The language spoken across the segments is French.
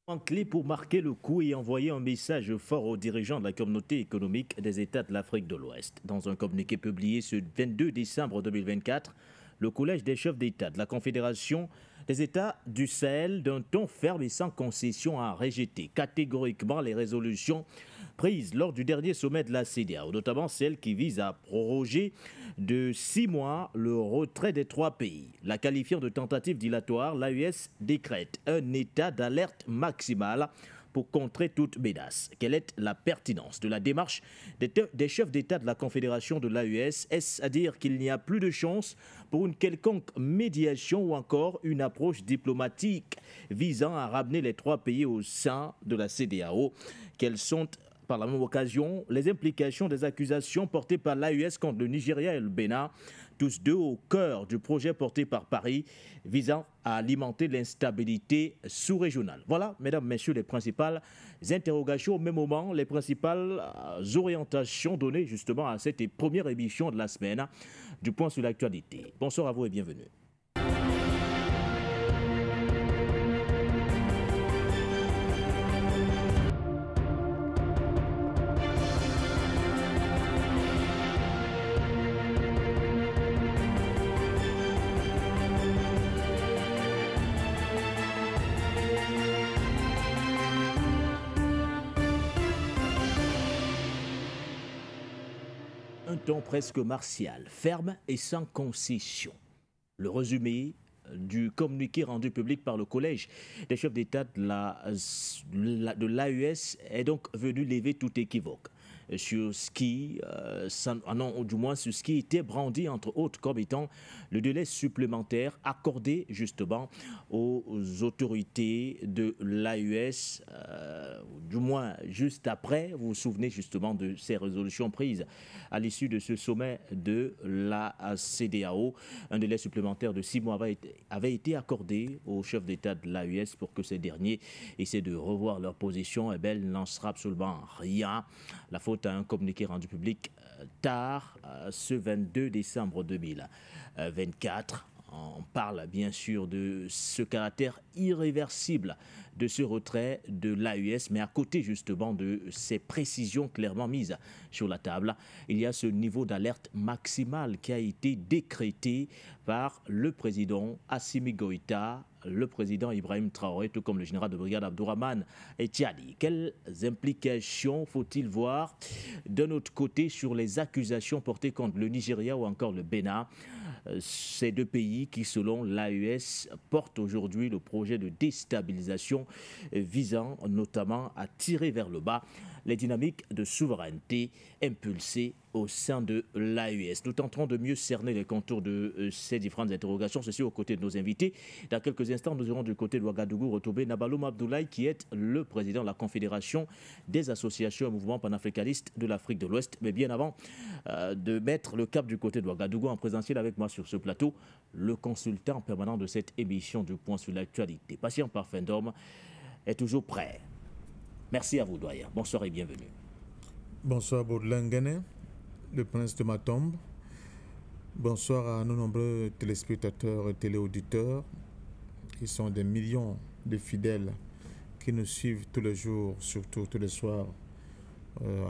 En clé pour marquer le coup et envoyer un message fort aux dirigeants de la communauté économique des États de l'Afrique de l'Ouest. Dans un communiqué publié ce 22 décembre 2024, le Collège des chefs d'État de la Confédération des États du Sahel, d'un ton ferme et sans concession, a rejeté catégoriquement les résolutions prises lors du dernier sommet de la CEDEAO, notamment celle qui vise à proroger de 6 mois le retrait des 3 pays. La qualifiant de tentative dilatoire, l'AES décrète un état d'alerte maximale pour contrer toute menace. Quelle est la pertinence de la démarche des chefs d'État de la Confédération de l'AES? Est-ce à dire qu'il n'y a plus de chance pour une quelconque médiation ou encore une approche diplomatique visant à ramener les 3 pays au sein de la CEDEAO? Quelles sont par la même occasion les implications des accusations portées par l'AES contre le Nigeria et le Bénin, tous deux au cœur du projet porté par Paris visant à alimenter l'instabilité sous-régionale? Voilà, mesdames, messieurs, les principales interrogations, au même moment, les principales orientations données justement à cette première émission de la semaine du Point sur l'actualité. Bonsoir à vous et bienvenue. Un ton presque martial, ferme et sans concession. Le résumé du communiqué rendu public par le Collège des chefs d'État de l'AES est donc venu lever tout équivoque sur ce qui, non, ou du moins sur ce qui était brandi entre autres comme étant le délai supplémentaire accordé justement aux autorités de l'AES, du moins juste après, vous vous souvenez justement de ces résolutions prises à l'issue de ce sommet de la CEDEAO. Un délai supplémentaire de 6 mois avait été accordé aux chefs d'État de l'AES pour que ces derniers essaient de revoir leur position. Eh bien, elle n'en sera absolument rien. La faute à un communiqué rendu public tard, ce 22 décembre 2024. On parle bien sûr de ce caractère irréversible de ce retrait de l'AES, mais à côté justement de ces précisions clairement mises sur la table, il y a ce niveau d'alerte maximale qui a été décrété par le président Assimi Goïta, le président Ibrahim Traoré, tout comme le général de brigade Abdourahmane Tiani. Quelles implications faut-il voir d'un autre côté sur les accusations portées contre le Nigeria ou encore le Bénin? Ces 2 pays qui, selon l'AES, portent aujourd'hui le projet de déstabilisation visant notamment à tirer vers le bas les dynamiques de souveraineté impulsées au sein de l'AES. Nous tenterons de mieux cerner les contours de ces différentes interrogations, ceci aux côtés de nos invités. Dans quelques instants, nous aurons du côté de Ouagadougou retrouver Nabaloum Abdoulaye, qui est le président de la Confédération des associations et mouvements panafricanistes de l'Afrique de l'Ouest. Mais bien avant de mettre le cap du côté de Ouagadougou, en présentiel avec moi sur ce plateau, le consultant permanent de cette émission du Point sur l'actualité, Patient Parfum d'Homme, est toujours prêt. Merci à vous, doyen. Bonsoir et bienvenue. Bonsoir, Baudelaire Nguéné, le prince de ma tombe. Bonsoir à nos nombreux téléspectateurs et téléauditeurs qui sont des millions de fidèles qui nous suivent tous les jours, surtout tous les soirs,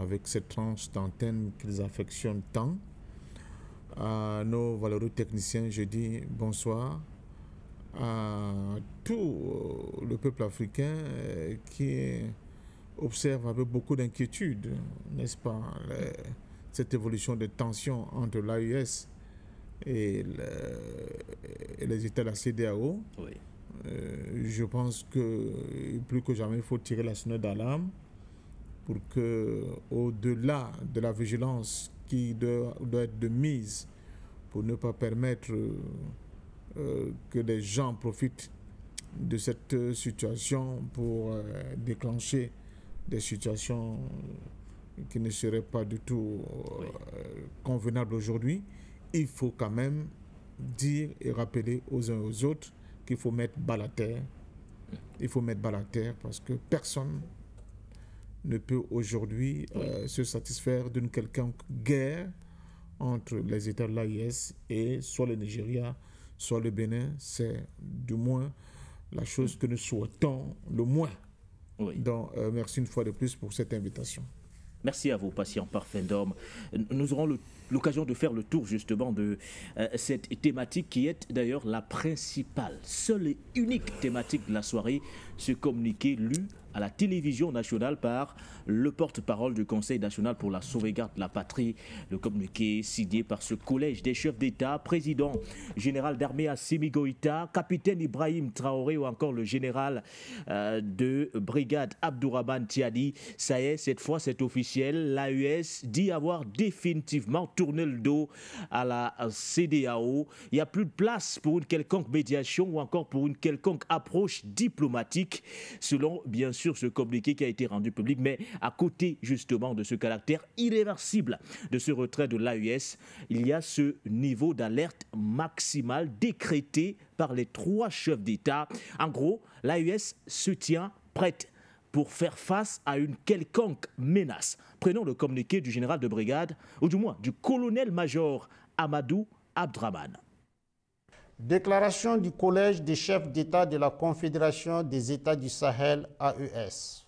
avec cette tranche d'antenne qu'ils affectionnent tant. À nos valeureux techniciens, je dis bonsoir. À tout le peuple africain qui observe avec beaucoup d'inquiétude, n'est-ce pas, cette évolution de tension entre l'AES et les États de la CEDEAO. Oui. Je pense que plus que jamais, il faut tirer la sonnette d'alarme pour que, au-delà de la vigilance qui doit être de mise pour ne pas permettre que des gens profitent de cette situation pour déclencher des situations qui ne seraient pas du tout convenables aujourd'hui, il faut quand même dire et rappeler aux uns et aux autres qu'il faut mettre bas la terre. Il faut mettre bas la terre parce que personne ne peut aujourd'hui se satisfaire d'une quelconque guerre entre les États de l'AES et soit le Nigeria, soit le Bénin. C'est du moins la chose que nous souhaitons le moins. Oui. Donc, merci une fois de plus pour cette invitation. Merci à vous, patient parfait d'homme. Nous aurons l'occasion de faire le tour justement de cette thématique qui est d'ailleurs la principale, seule et unique thématique de la soirée, ce communiqué lu à la télévision nationale par le porte-parole du Conseil national pour la sauvegarde de la patrie. Le communiqué signé par ce collège des chefs d'État, président général d'armée Assimi Goïta, capitaine Ibrahim Traoré ou encore le général de brigade Abdourahmane Tiani. Ça y est, cette fois c'est officiel, l'AES dit avoir définitivement tourné le dos à la CEDEAO. Il n'y a plus de place pour une quelconque médiation ou encore pour une quelconque approche diplomatique, selon bien sûr ce communiqué qui a été rendu public, mais à côté justement de ce caractère irréversible de ce retrait de l'AES, il y a ce niveau d'alerte maximale décrété par les 3 chefs d'État. En gros, l'AES se tient prête pour faire face à une quelconque menace. Prenons le communiqué du général de brigade, ou du moins du colonel-major Amadou Abdraman. Déclaration du Collège des chefs d'État de la Confédération des États du Sahel, AES.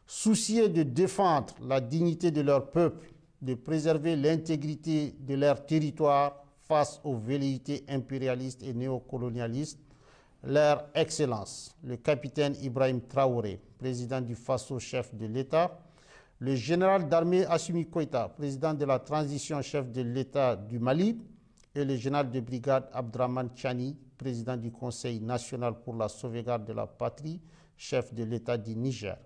Soucieux de défendre la dignité de leur peuple, de préserver l'intégrité de leur territoire face aux velléités impérialistes et néocolonialistes, leur Excellence, le capitaine Ibrahim Traoré, président du FASO, chef de l'État, le général d'armée Assimi Goïta, président de la transition, chef de l'État du Mali, et le général de brigade Abdourahmane Tiani, président du Conseil national pour la sauvegarde de la patrie, chef de l'État du Niger,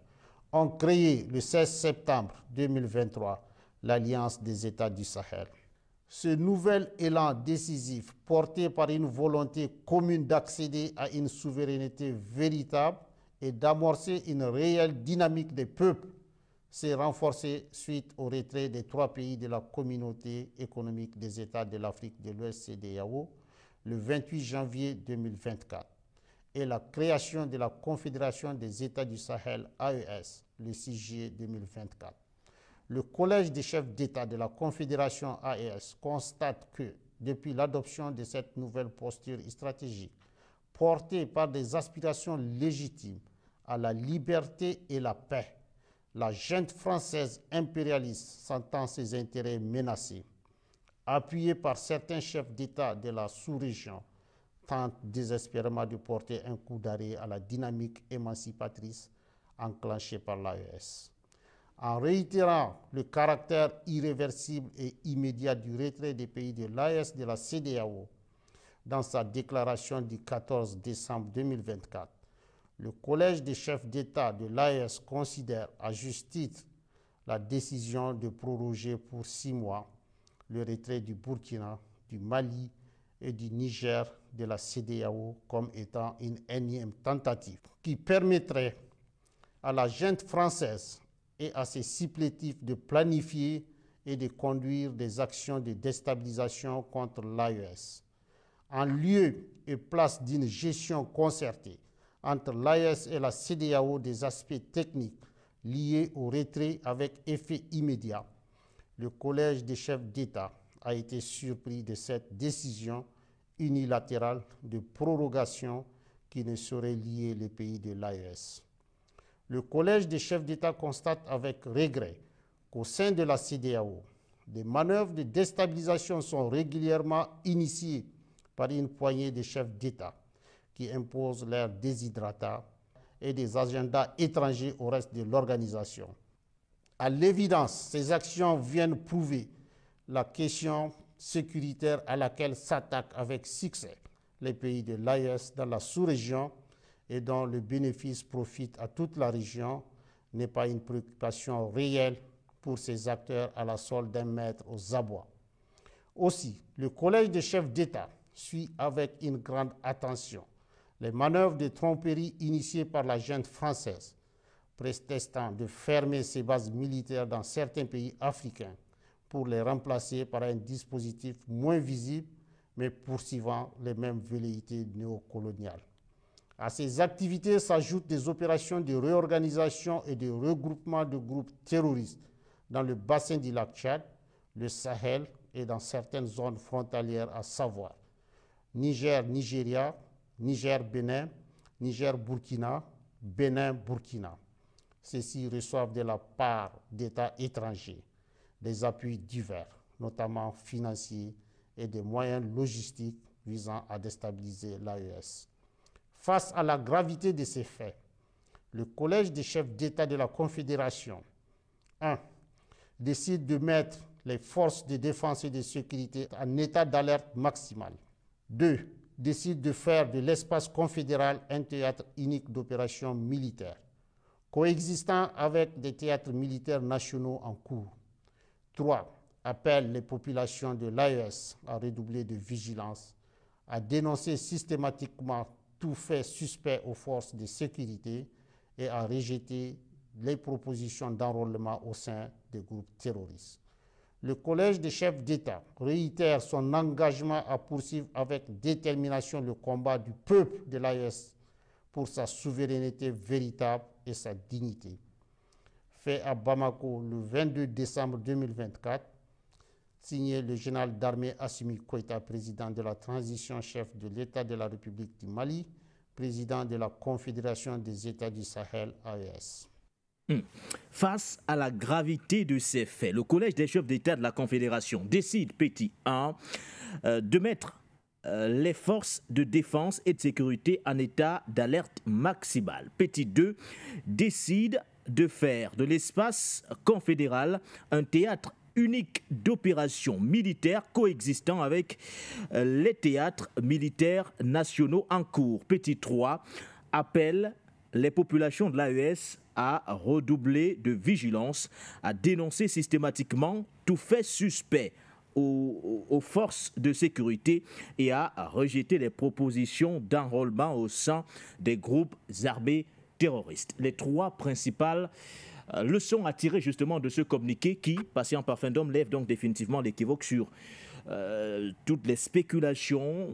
ont créé le 16 septembre 2023 l'Alliance des États du Sahel. Ce nouvel élan décisif, porté par une volonté commune d'accéder à une souveraineté véritable et d'amorcer une réelle dynamique des peuples, s'est renforcé suite au retrait des 3 pays de la communauté économique des États de l'Afrique de l'Ouest, CEDEAO, le 28 janvier 2024, et la création de la Confédération des États du Sahel, AES, le 6 juillet 2024. Le Collège des chefs d'État de la Confédération AES constate que, depuis l'adoption de cette nouvelle posture stratégique, portée par des aspirations légitimes à la liberté et la paix, la junte française impérialiste sentant ses intérêts menacés, appuyée par certains chefs d'État de la sous-région, tente désespérément de porter un coup d'arrêt à la dynamique émancipatrice enclenchée par l'AES. En réitérant le caractère irréversible et immédiat du retrait des pays de l'AES de la CEDEAO, dans sa déclaration du 14 décembre 2024, le Collège des chefs d'État de l'AES considère à juste titre la décision de proroger pour 6 mois le retrait du Burkina, du Mali et du Niger de la CEDEAO comme étant une énième tentative qui permettrait à la junte française et à ses supplétifs de planifier et de conduire des actions de déstabilisation contre l'AES. En lieu et place d'une gestion concertée entre l'AES et la CEDEAO des aspects techniques liés au retrait avec effet immédiat, le Collège des chefs d'État a été surpris de cette décision unilatérale de prorogation qui ne saurait lier les pays de l'AES. Le Collège des chefs d'État constate avec regret qu'au sein de la CEDEAO, des manœuvres de déstabilisation sont régulièrement initiées par une poignée de chefs d'État qui imposent leur déshydratat et des agendas étrangers au reste de l'organisation. À l'évidence, ces actions viennent prouver la question sécuritaire à laquelle s'attaquent avec succès les pays de l'AES dans la sous-région et dont le bénéfice profite à toute la région n'est pas une préoccupation réelle pour ces acteurs à la solde d'un maître aux abois. Aussi, le Collège des chefs d'État suit avec une grande attention les manœuvres de tromperie initiées par la junte française, prétextant de fermer ses bases militaires dans certains pays africains pour les remplacer par un dispositif moins visible, mais poursuivant les mêmes velléités néocoloniales. À ces activités s'ajoutent des opérations de réorganisation et de regroupement de groupes terroristes dans le bassin du lac Tchad, le Sahel et dans certaines zones frontalières, à savoir Niger-Nigeria, Niger-Bénin, Niger-Burkina, Bénin, Burkina. Ceux-ci reçoivent de la part d'États étrangers des appuis divers, notamment financiers et des moyens logistiques visant à déstabiliser l'AES. Face à la gravité de ces faits, le Collège des chefs d'État de la Confédération 1. Décide de mettre les forces de défense et de sécurité en état d'alerte maximale. 2. Décide de faire de l'espace confédéral un théâtre unique d'opérations militaires, coexistant avec des théâtres militaires nationaux en cours. 3. Appelle les populations de l'AES à redoubler de vigilance, à dénoncer systématiquement tout fait suspect aux forces de sécurité et à rejeter les propositions d'enrôlement au sein des groupes terroristes. Le Collège des chefs d'État réitère son engagement à poursuivre avec détermination le combat du peuple de l'AES pour sa souveraineté véritable et sa dignité. Fait à Bamako le 22 décembre 2024, signé le général d'armée Assimi Goïta, président de la transition, chef de l'État de la République du Mali, président de la Confédération des États du Sahel, AES. Face à la gravité de ces faits, le Collège des chefs d'État de la Confédération décide, petit 1, de mettre les forces de défense et de sécurité en état d'alerte maximale. Petit 2, décide de faire de l'espace confédéral un théâtre unique d'opérations militaires coexistant avec les théâtres militaires nationaux en cours. Petit 3, appelle les populations de l'AES à redoubler de vigilance, à dénoncer systématiquement tout fait suspect aux forces de sécurité et à rejeter les propositions d'enrôlement au sein des groupes armés terroristes. Les trois principales leçons à tirer justement de ce communiqué qui, passé en parfum d'homme, lève donc définitivement l'équivoque sur toutes les spéculations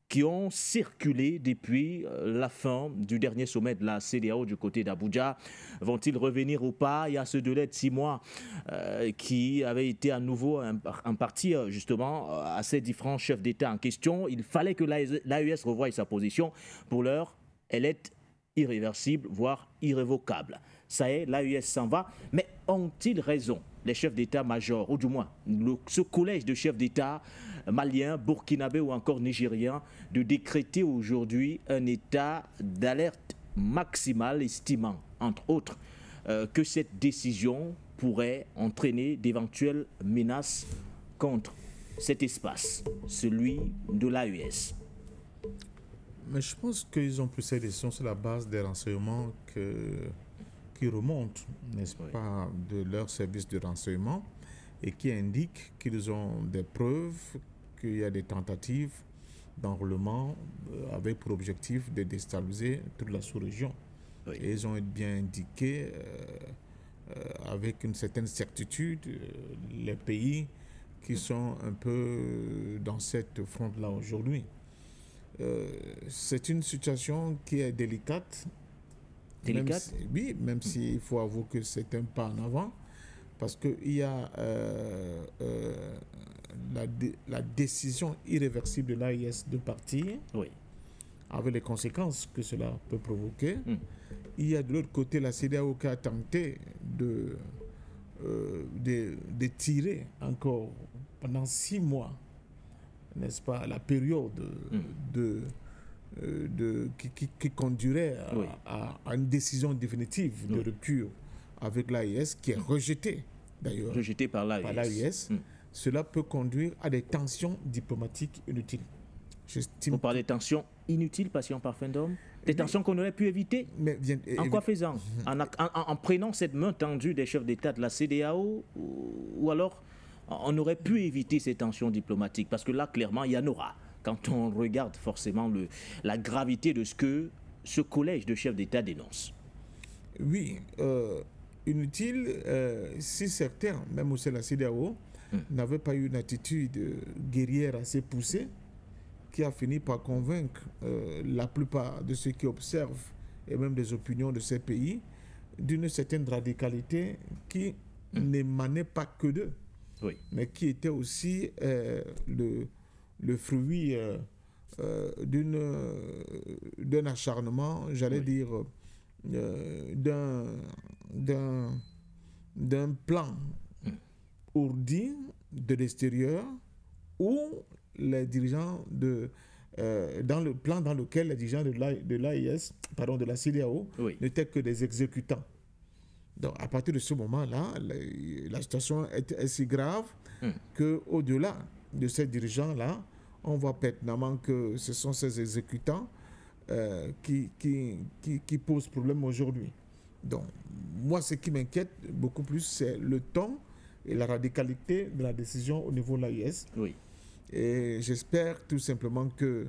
qui ont circulé depuis la fin du dernier sommet de la CEDEAO du côté d'Abuja. Vont-ils revenir ou pas? Il y a ce délai de 6 mois qui avait été à nouveau imparti justement à ces différents chefs d'État en question. Il fallait que l'AES revoie sa position. Pour l'heure, elle est irréversible, voire irrévocable. Ça y est, l'AES s'en va. Mais ont-ils raison, les chefs d'État-major, ou du moins ce collège de chefs d'État maliens, burkinabés ou encore nigériens, de décréter aujourd'hui un état d'alerte maximale, estimant, entre autres, que cette décision pourrait entraîner d'éventuelles menaces contre cet espace, celui de l'AES? Mais je pense qu'ils ont pris ces décisions sur la base des renseignements qui remontent, n'est-ce pas, de leur service de renseignement et qui indiquent qu'ils ont des preuves qu'il y a des tentatives d'enrôlement avec pour objectif de déstabiliser toute la sous-région. Oui. Et ils ont bien indiqué avec une certaine certitude les pays qui sont un peu dans cette fronte-là aujourd'hui. C'est une situation qui est délicate. Délicate? Même s'il faut avouer que c'est un pas en avant, parce qu'il y a la décision irréversible de l'AES de partir, avec les conséquences que cela peut provoquer. Il y a de l'autre côté la CEDEAO qui a tenté de tirer encore pendant 6 mois, n'est-ce pas, la période qui conduirait à une décision définitive de rupture avec l'AES, qui est rejetée d'ailleurs. Rejetée par l'AES. Cela peut conduire à des tensions diplomatiques inutiles. Vous parlez de tensions inutiles, patient parfum d'homme? Des tensions qu'on aurait pu éviter? En quoi faisant? En prenant cette main tendue des chefs d'État de la CEDEAO, ou alors on aurait pu éviter ces tensions diplomatiques? Parce que là, clairement, il y en aura. Quand on regarde forcément la gravité de ce que ce collège de chefs d'État dénonce. Oui, inutile si certains, même au sein de la CEDEAO, n'avaient pas eu une attitude guerrière assez poussée qui a fini par convaincre la plupart de ceux qui observent et même des opinions de ces pays d'une certaine radicalité qui n'émanait pas que d'eux, mais qui était aussi le fruit d'un acharnement, j'allais dire, d'un plan ourdi de l'extérieur où les dirigeants dans le plan dans lequel les dirigeants de l'AIS, pardon, de la CEDEAO, n'étaient que des exécutants. Donc, à partir de ce moment-là, la situation est si grave qu'au-delà de ces dirigeants-là, on voit pertinemment que ce sont ces exécutants qui posent problème aujourd'hui. Donc, moi, ce qui m'inquiète beaucoup plus, c'est le ton et la radicalité de la décision au niveau de l'AIS. Oui. Et j'espère tout simplement que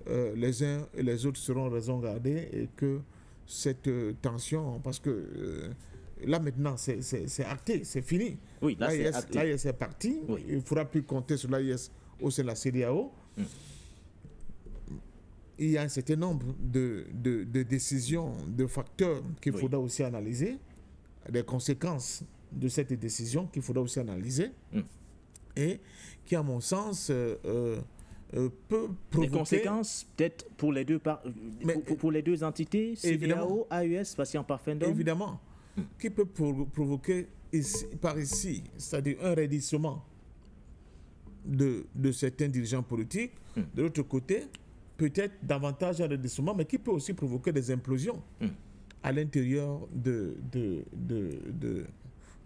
les uns et les autres seront raison gardés et que cette tension, parce que là maintenant c'est acté, c'est fini. Oui, là c'est acté. L'AIS est parti, oui. Il ne faudra plus compter sur l'AIS au sein de la CEDEAO. Il y a un certain nombre de décisions, de facteurs qu'il faudra aussi analyser, des conséquences de cette décision qu'il faudra aussi analyser. Et qui, à mon sens, peut provoquer... Des conséquences, peut-être, pour les deux entités, CEDEAO, AES, patient parfendum. Évidemment, qui peut provoquer par ici, c'est-à-dire un raidissement de certains dirigeants politiques. De l'autre côté, peut-être davantage un raidissement, mais qui peut aussi provoquer des implosions à l'intérieur de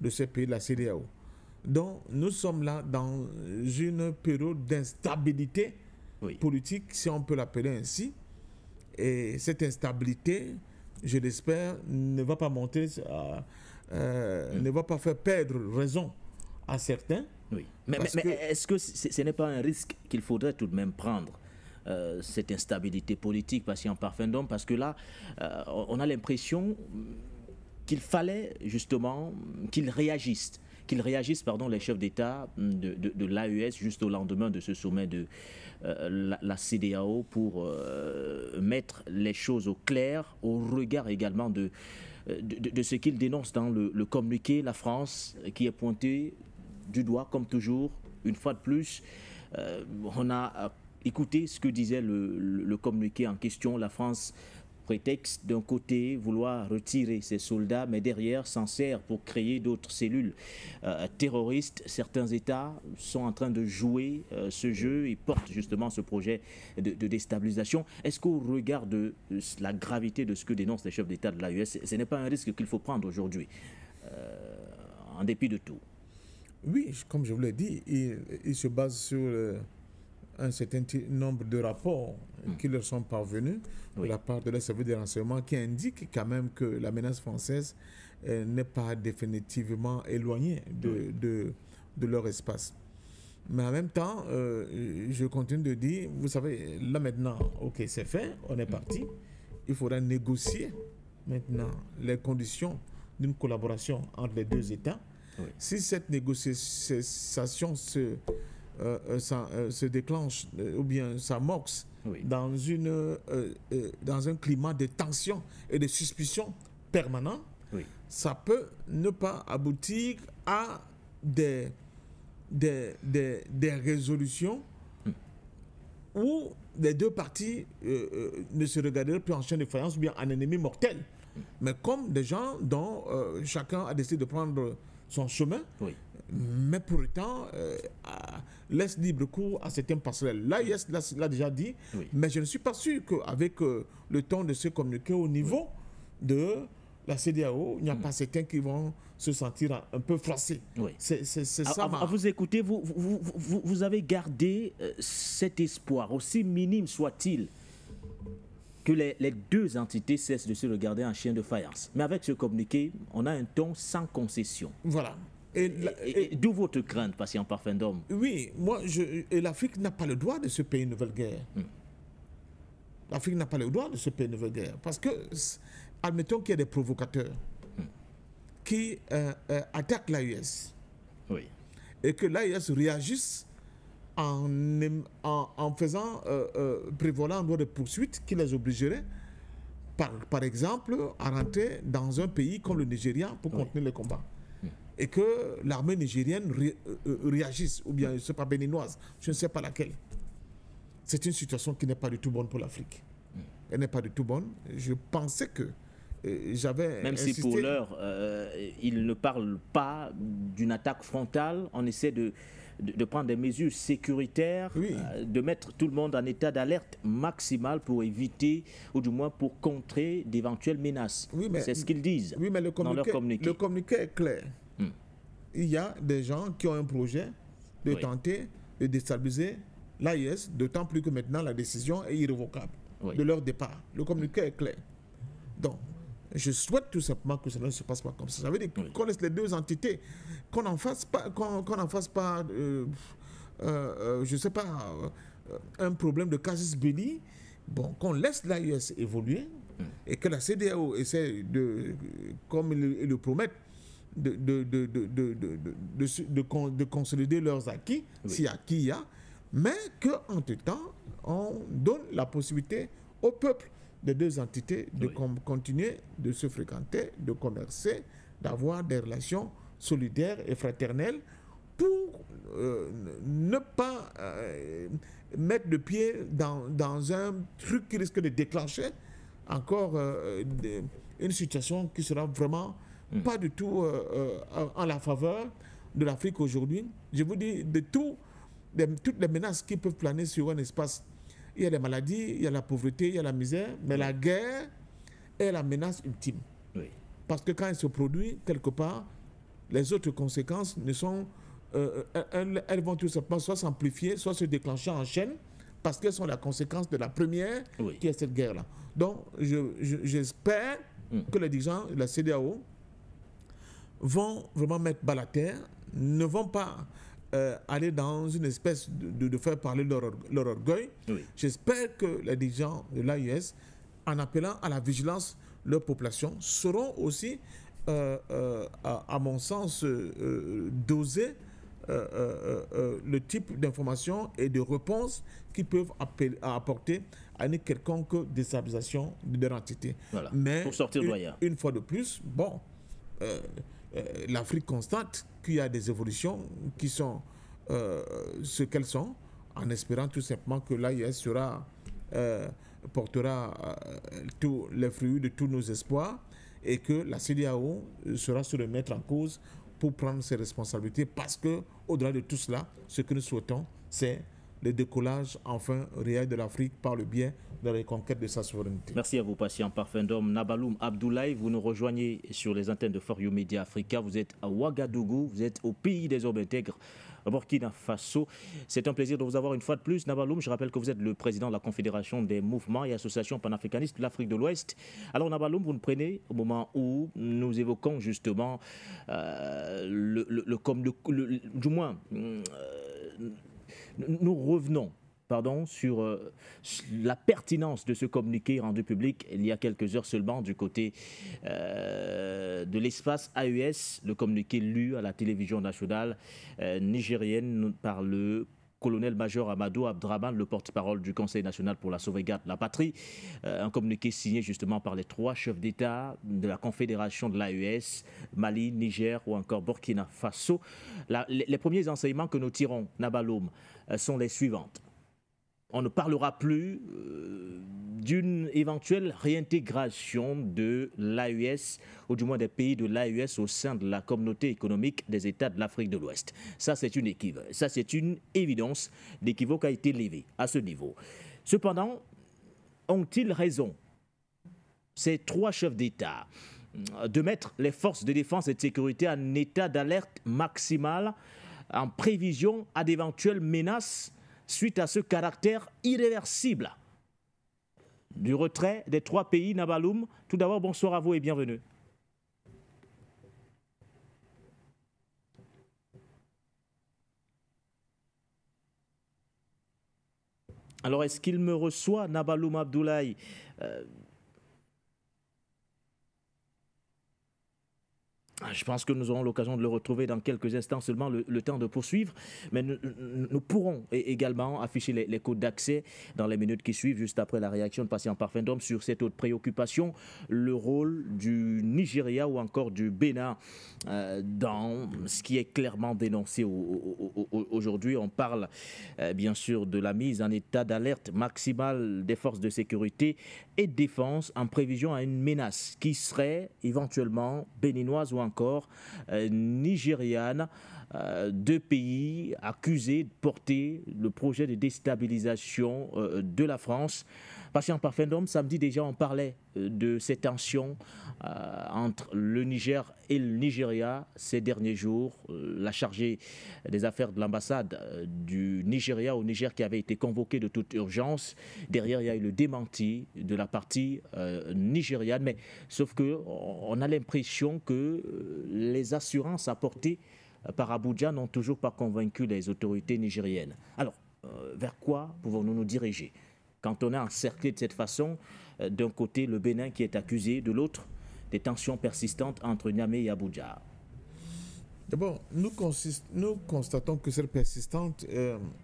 ces pays de la CEDEAO. Donc, nous sommes là dans une période d'instabilité politique, si on peut l'appeler ainsi. Et cette instabilité, je l'espère, ne va pas monter, ne va pas faire perdre raison à certains. Oui. Mais est-ce que ce n'est pas un risque qu'il faudrait tout de même prendre, cette instabilité politique, patient parfendum, parce que là, on a l'impression qu'il fallait justement qu'ils réagissent, les chefs d'État de l'AES juste au lendemain de ce sommet de la CEDEAO pour mettre les choses au clair, au regard également de ce qu'ils dénoncent dans le communiqué. La France qui est pointée du doigt, comme toujours, une fois de plus. On a écouté ce que disait le communiqué en question. La France prétexte d'un côté vouloir retirer ses soldats, mais derrière s'en sert pour créer d'autres cellules terroristes. Certains États sont en train de jouer ce jeu et portent justement ce projet de déstabilisation. Est-ce qu'au regard de la gravité de ce que dénoncent les chefs d'État de l'AES, ce n'est pas un risque qu'il faut prendre aujourd'hui, en dépit de tout? Oui, comme je vous l'ai dit, il se base sur un certain nombre de rapports qui leur sont parvenus de la part de leur service de renseignement qui indiquent quand même que la menace française n'est pas définitivement éloignée de leur espace. Mais en même temps, je continue de dire, vous savez, là maintenant, ok, c'est fait, on est parti. Il faudra négocier maintenant les conditions d'une collaboration entre les deux États. Si cette négociation se déclenche ou bien s'amorce dans un climat de tension et de suspicion permanent, ça peut ne pas aboutir à des résolutions où les deux parties ne se regarderaient plus en chien de faïence ou bien en ennemi mortel, mais comme des gens dont chacun a décidé de prendre son chemin, mais pour autant laisse libre cours à certains passerelles. L'AIS l'a déjà dit, mais je ne suis pas sûr qu'avec le temps de se communiquer au niveau de la CEDEAO, il n'y a pas certains qui vont se sentir un peu froissés. C'est ça. À vous écouter, vous avez gardé cet espoir, aussi minime soit-il, que les deux entités cessent de se regarder en chien de faïence. Mais avec ce communiqué, on a un ton sans concession. Voilà. Et d'où votre crainte, patient parfendum? Oui, l'Afrique n'a pas le droit de se payer une nouvelle guerre. L'Afrique n'a pas le droit de se payer une nouvelle guerre. Parce que, admettons qu'il y a des provocateurs qui attaquent l'AES. Et que l'AES réagisse en faisant prévolant un droit de poursuite qui les obligerait, par exemple, à rentrer dans un pays comme le Nigeria pour continuer les combats. Et que l'armée nigérienne réagisse, ou bien, je ne sais pas, béninoise, je ne sais pas laquelle. c'est une situation qui n'est pas du tout bonne pour l'Afrique. Elle n'est pas du tout bonne. Je pensais que j'avais Même insisté. si pour l'heure, il ne parle pas d'une attaque frontale, on essaie de prendre des mesures sécuritaires, Oui. De mettre tout le monde en état d'alerte maximale pour éviter, ou du moins pour contrer d'éventuelles menaces. Oui, mais- c'est ce qu'ils disent Oui, mais dans leur communiqué. le communiqué est clair. Il y a des gens qui ont un projet de Oui. tenter de déstabiliser l'AIS, d'autant plus que maintenant la décision est irrévocable Oui. de leur départ. Le communiqué est clair. Donc, je souhaite tout simplement que cela ne se passe pas comme ça. Ça veut dire qu'on laisse les deux entités, qu'on n'en fasse pas, je ne sais pas, un problème de casus belli. Bon, qu'on laisse l'AIS évoluer et que la CEDEAO essaie de, comme ils le promettent, de consolider leurs acquis, si acquis il y a, mais qu'entre-temps, on donne la possibilité au peuple des deux entités de continuer de se fréquenter, de commercer, d'avoir des relations solidaires et fraternelles pour ne pas mettre le pied dans un truc qui risque de déclencher encore une situation qui sera vraiment pas du tout en la faveur de l'Afrique aujourd'hui. Je vous dis, toutes les menaces qui peuvent planer sur un espace, il y a les maladies, il y a la pauvreté, il y a la misère, mais la guerre est la menace ultime. Oui. Parce que quand elle se produit, quelque part, les autres conséquences ne sont... elles vont tout simplement soit s'amplifier, soit se déclencher en chaîne, parce qu'elles sont la conséquence de la première, qui est cette guerre-là. Donc, j'espère que les dirigeants de la CEDEAO vont vraiment mettre bas la terre, ne vont pas aller dans une espèce de faire parler leur orgueil. Oui. J'espère que les dirigeants de l'AIS, en appelant à la vigilance leur population, sauront aussi, à mon sens, doser le type d'informations et de réponses qu'ils peuvent apporter à une quelconque déstabilisation de leur entité. Voilà. Mais pour sortir de l'OIA. Une fois de plus, bon, l'Afrique constate qu'il y a des évolutions qui sont ce qu'elles sont, en espérant tout simplement que l'AIS portera tous les fruits de tous nos espoirs et que la CEDEAO sera se remettre en cause pour prendre ses responsabilités, parce que au-delà de tout cela, ce que nous souhaitons, c'est le décollage enfin réel de l'Afrique par le biais de la reconquête de sa souveraineté. Merci à vous, patient parfum d'homme. Nabaloum Abdoulaye, vous nous rejoignez sur les antennes de For You Media Africa. Vous êtes à Ouagadougou, vous êtes au pays des hommes intègres, à Burkina Faso. C'est un plaisir de vous avoir une fois de plus. Nabaloum, je rappelle que vous êtes le président de la Confédération des mouvements et associations panafricanistes de l'Afrique de l'Ouest. Alors Nabaloum, vous nous prenez au moment où nous évoquons justement nous revenons sur la pertinence de ce communiqué rendu public il y a quelques heures seulement du côté de l'espace AES, le communiqué lu à la télévision nationale nigérienne par le colonel-major Amadou Abdraman, le porte-parole du Conseil national pour la sauvegarde de la patrie. Un communiqué signé justement par les 3 chefs d'État de la Confédération de l'AES, Mali, Niger ou encore Burkina Faso. Les premiers enseignements que nous tirons, Nabaloum, sont les suivantes. On ne parlera plus d'une éventuelle réintégration de l'AES, ou du moins des pays de l'AES au sein de la communauté économique des États de l'Afrique de l'Ouest. Ça, c'est une équivoque. Ça, c'est une évidence. L'équivoque a été levée à ce niveau. Cependant, ont-ils raison, ces 3 chefs d'État, de mettre les forces de défense et de sécurité en état d'alerte maximale en prévision à d'éventuelles menaces suite à ce caractère irréversible du retrait des 3 pays, Nabaloum? Tout d'abord, bonsoir à vous et bienvenue. Alors, est-ce qu'il me reçoit, Nabaloum Abdoulaye? Je pense que nous aurons l'occasion de le retrouver dans quelques instants, seulement le temps de poursuivre. Mais nous pourrons également afficher les codes d'accès dans les minutes qui suivent, juste après la réaction de Patient Parfum d'Homme sur cette autre préoccupation, le rôle du Nigeria ou encore du Bénin dans ce qui est clairement dénoncé aujourd'hui. On parle bien sûr de la mise en état d'alerte maximale des forces de sécurité et de défense en prévision à une menace qui serait éventuellement béninoise ou encore nigériane, deux pays accusés de porter le projet de déstabilisation de la France. Patient Parfum d'Homme, samedi déjà on parlait de ces tensions entre le Niger et le Nigeria ces derniers jours. La chargée des affaires de l'ambassade du Nigeria au Niger qui avait été convoquée de toute urgence. Derrière, il y a eu le démenti de la partie nigériane. Mais sauf qu'on a l'impression que les assurances apportées par Abuja n'ont toujours pas convaincu les autorités nigériennes. Alors, vers quoi pouvons-nous nous diriger quand on est encerclé de cette façon, d'un côté le Bénin qui est accusé, de l'autre des tensions persistantes entre Niamey et Abuja? D'abord, nous constatons que cette persistante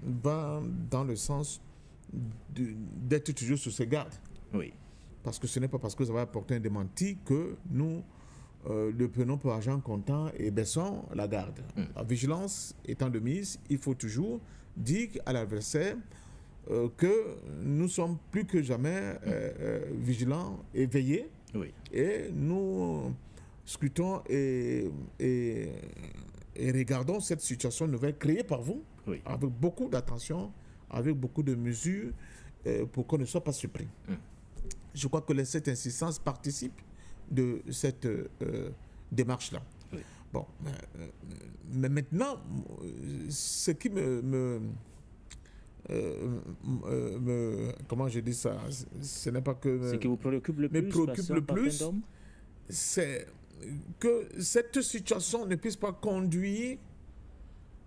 va dans le sens d'être toujours sur ses gardes. Oui. Parce que ce n'est pas parce que ça va apporter un démenti que nous le prenons pour argent comptant et baissons la garde. La vigilance étant de mise, il faut toujours dire à l'adversaire que nous sommes plus que jamais vigilants et veillés. Oui. Et nous scrutons et regardons cette situation nouvelle créée par vous, oui, avec beaucoup d'attention, avec beaucoup de mesures pour qu'on ne soit pas surpris. Je crois que cette insistance participe de cette démarche-là. Oui. Bon, mais maintenant, ce qui comment je dis ça, ce n'est pas que... Ce qui vous préoccupe le plus, me préoccupe le plus, c'est que cette situation ne puisse pas conduire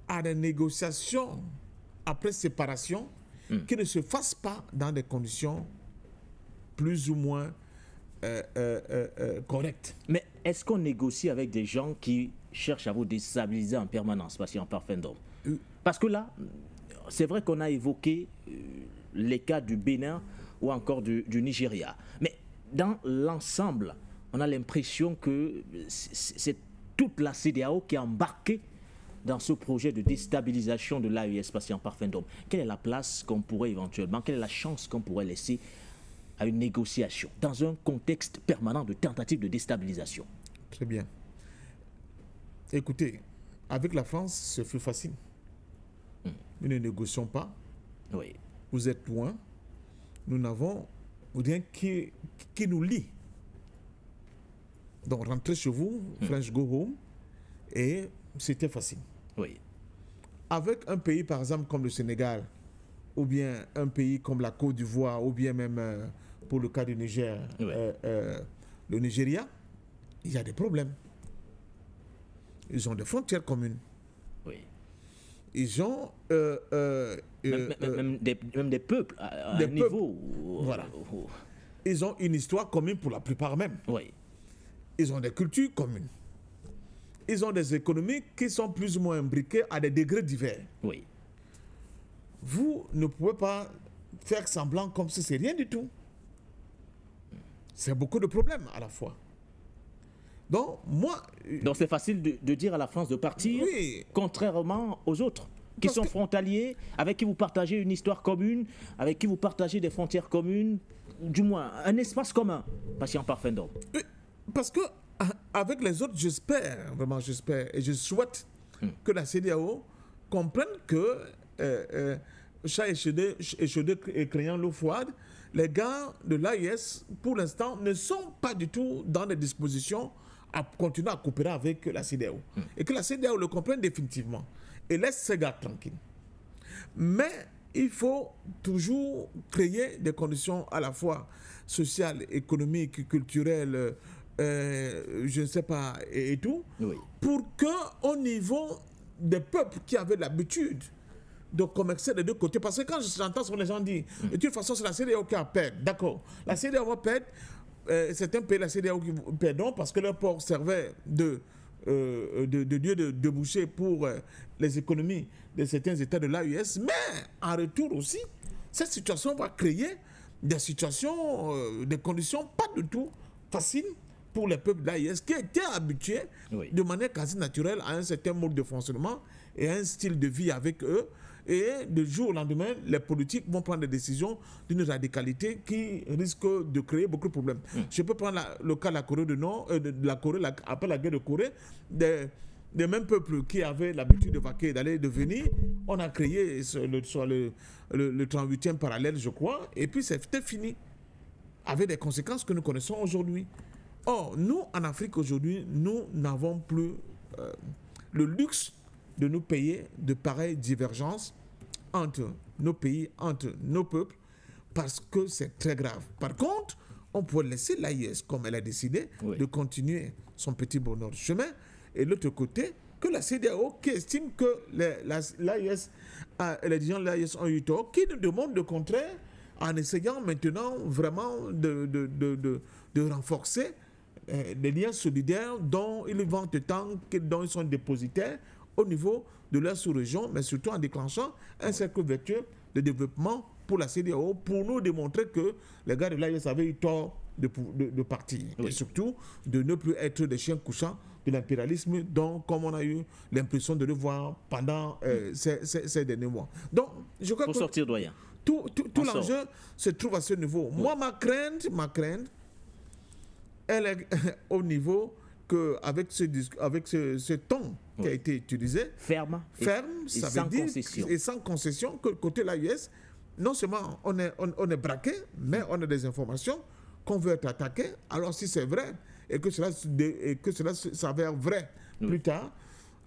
à des négociations après séparation qui ne se fassent pas dans des conditions plus ou moins correctes. Mais est-ce qu'on négocie avec des gens qui cherchent à vous déstabiliser en permanence, Patient Parfum d'Homme? Parce que là, c'est vrai qu'on a évoqué les cas du Bénin ou encore du Nigeria. Mais dans l'ensemble, on a l'impression que c'est toute la CEDEAO qui est embarquée dans ce projet de déstabilisation de l'AES, Patient Parfum d'Homme. Quelle est la place qu'on pourrait éventuellement, quelle est la chance qu'on pourrait laisser à une négociation dans un contexte permanent de tentative de déstabilisation? Très bien. Écoutez, avec la France, ce fut facile. Nous ne négocions pas. Oui. Vous êtes loin. Nous n'avons rien qui nous lie. Donc, rentrez chez vous, French go home, et c'était facile. Oui. Avec un pays, par exemple, comme le Sénégal, ou bien un pays comme la Côte d'Ivoire, ou bien même, pour le cas du Niger, Oui, le Nigeria, il y a des problèmes. Ils ont des frontières communes. oui. Ils ont... Même des peuples à des un niveau. Voilà. Ils ont une histoire commune pour la plupart même. Oui. Ils ont des cultures communes. Ils ont des économies qui sont plus ou moins imbriquées à des degrés divers. Oui. Vous ne pouvez pas faire semblant comme si c'est rien du tout. C'est beaucoup de problèmes à la fois. Donc, moi... Donc c'est facile de dire à la France de partir, Oui. contrairement aux autres, qui Parce sont que- frontaliers, avec qui vous partagez une histoire commune, avec qui vous partagez des frontières communes, du moins un espace commun, Patient Parfum d'Homme. Parce que avec les autres, j'espère, vraiment j'espère, et je souhaite que la CEDEAO comprenne que chat échaudé et craignant l'eau froide, les gars de l'AIS, pour l'instant, ne sont pas du tout dans les dispositions à continuer à coopérer avec la CEDEAO. Et que la CEDEAO le comprenne définitivement et laisse ces gars tranquilles. Mais il faut toujours créer des conditions à la fois sociales, économiques, culturelles, je ne sais pas, et tout, Oui. pour qu'au niveau des peuples qui avaient l'habitude de commercer des deux côtés, parce que quand j'entends ce que les gens disent, de toute façon, c'est la CEDEAO qui a perdu, d'accord, la CEDEAO va perdre, certains pays, la CEDEAO qui perdront parce que leur port servait de de lieu de débouché pour les économies de certains États de l'AES, mais en retour aussi, cette situation va créer des situations, des conditions pas du tout faciles pour les peuples de l'AES qui étaient habitués de manière quasi naturelle à un certain mode de fonctionnement et à un style de vie avec eux. Et de jour au lendemain, les politiques vont prendre des décisions d'une radicalité qui risque de créer beaucoup de problèmes. Je peux prendre le cas de la Corée du Nord, de la Corée, après la guerre de Corée, des mêmes peuples qui avaient l'habitude de vaquer, d'aller et de venir. On a créé le 38e parallèle, je crois, et puis c'était fini, avec des conséquences que nous connaissons aujourd'hui. Or, nous, en Afrique aujourd'hui, nous n'avons plus le luxe de nous payer de pareilles divergences entre nos pays, entre nos peuples, parce que c'est très grave. Par contre, on pourrait laisser l'AES, comme elle a décidé, de continuer son petit bonheur de chemin, et de l'autre côté, que la CEDEAO, qui estime que l'AES, les dirigeants de l'AES ont eu tort, qui nous demande le contraire, en essayant maintenant vraiment de renforcer les liens solidaires dont ils vantent tant, dont ils sont dépositaires, au niveau de leur sous-région, mais surtout en déclenchant un cercle vertueux de développement pour la CEDEAO, pour nous démontrer que les gars de l'AES avaient eu tort de partir. Et surtout, de ne plus être des chiens couchants de l'impérialisme, dont, comme on a eu l'impression de le voir pendant ces derniers mois. Donc, je crois que sortir, doyen. Tout l'enjeu se trouve à ce niveau. Moi, ma crainte, elle est au niveau qu'avec ce ton qui a été utilisé, ferme ça veut dire, concession. Et sans concession, que côté l'AES, non seulement on est braqué, mais on a des informations qu'on veut être attaqué. Alors si c'est vrai, et que cela s'avère vrai plus tard,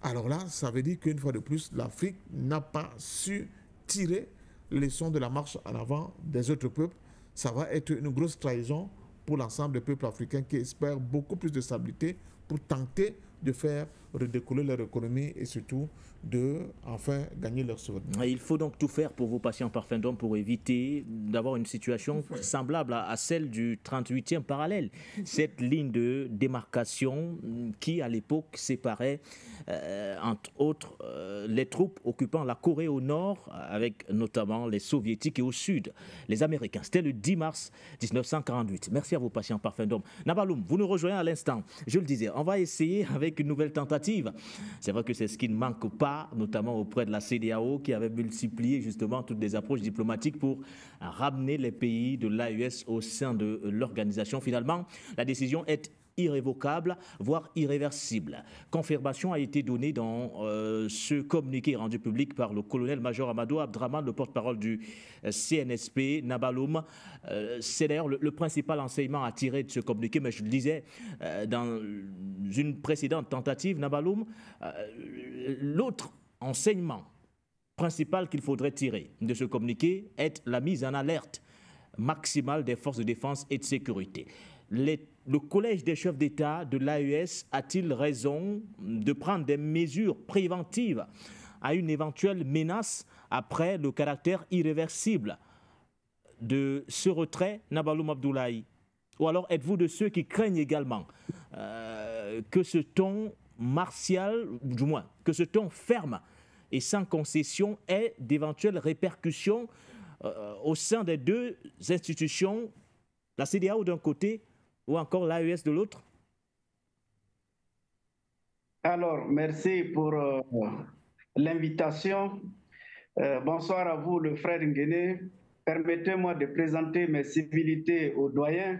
alors là, ça veut dire qu'une fois de plus, l'Afrique n'a pas su tirer les leçons de la marche en avant des autres peuples. Ça va être une grosse trahison pour l'ensemble des peuples africains qui espèrent beaucoup plus de stabilité pour tenter de faire redécoller leur économie et surtout de enfin gagner leur souveraineté. Il faut donc tout faire pour vos patients parfums d'hommes pour éviter d'avoir une situation semblable à celle du 38e parallèle. Cette ligne de démarcation qui, à l'époque, séparait, entre autres, les troupes occupant la Corée au nord, avec notamment les soviétiques, et au sud, les Américains. C'était le 10 mars 1948. Merci à vos patients parfums d'hommes. Nabaloum, vous nous rejoignez à l'instant. Je le disais, on va essayer avec une nouvelle tentative. C'est vrai que c'est ce qui ne manque pas, notamment auprès de la CEDEAO, qui avait multiplié justement toutes les approches diplomatiques pour ramener les pays de l'AES au sein de l'organisation. Finalement, la décision est irrévocable, voire irréversible. Confirmation a été donnée dans ce communiqué rendu public par le colonel-major Amadou Abdraman, le porte-parole du CNSP, Nabaloum. C'est d'ailleurs le principal enseignement à tirer de ce communiqué, mais je le disais dans une précédente tentative, Nabaloum, l'autre enseignement principal qu'il faudrait tirer de ce communiqué est la mise en alerte maximale des forces de défense et de sécurité. Le collège des chefs d'État de l'AES a-t-il raison de prendre des mesures préventives à une éventuelle menace après le caractère irréversible de ce retrait, Nabaloum Abdoulaye? Ou alors êtes-vous de ceux qui craignent également que ce ton martial, du moins que ce ton ferme et sans concession ait d'éventuelles répercussions au sein des deux institutions, la CEDEAO d'un côté ou encore l'AES de l'autre? Alors, merci pour l'invitation. Bonsoir à vous, le frère Nguéné. Permettez-moi de présenter mes civilités aux doyens,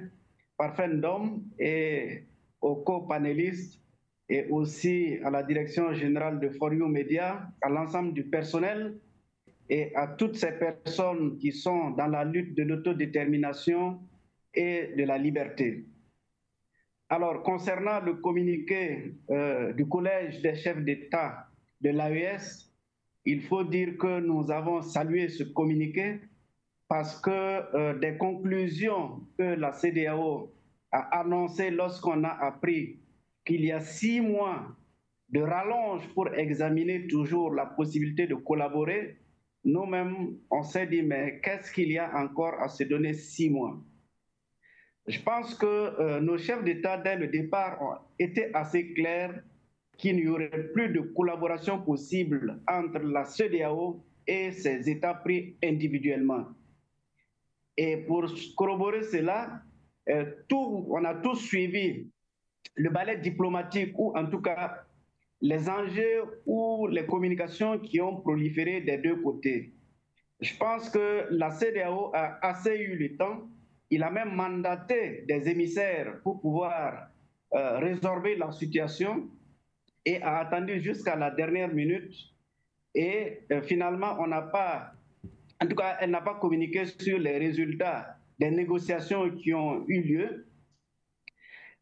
parfums d'hommes, et aux co-panélistes, et aussi à la direction générale de For You Media, à l'ensemble du personnel et à toutes ces personnes qui sont dans la lutte de l'autodétermination et de la liberté. Alors, concernant le communiqué du Collège des chefs d'État de l'AES, il faut dire que nous avons salué ce communiqué parce que des conclusions que la CEDEAO a annoncées lorsqu'on a appris qu'il y a 6 mois de rallonge pour examiner toujours la possibilité de collaborer, nous-mêmes, on s'est dit, mais qu'est-ce qu'il y a encore à se donner 6 mois? Je pense que nos chefs d'État, dès le départ, ont été assez clairs qu'il n'y aurait plus de collaboration possible entre la CEDEAO et ses États pris individuellement. Et pour corroborer cela, on a tous suivi le ballet diplomatique, ou en tout cas les enjeux ou les communications qui ont proliféré des deux côtés. Je pense que la CEDEAO a assez eu le temps. Il a même mandaté des émissaires pour pouvoir résorber la situation et a attendu jusqu'à la dernière minute. Et finalement, on n'a pas, en tout cas, elle n'a pas communiqué sur les résultats des négociations qui ont eu lieu.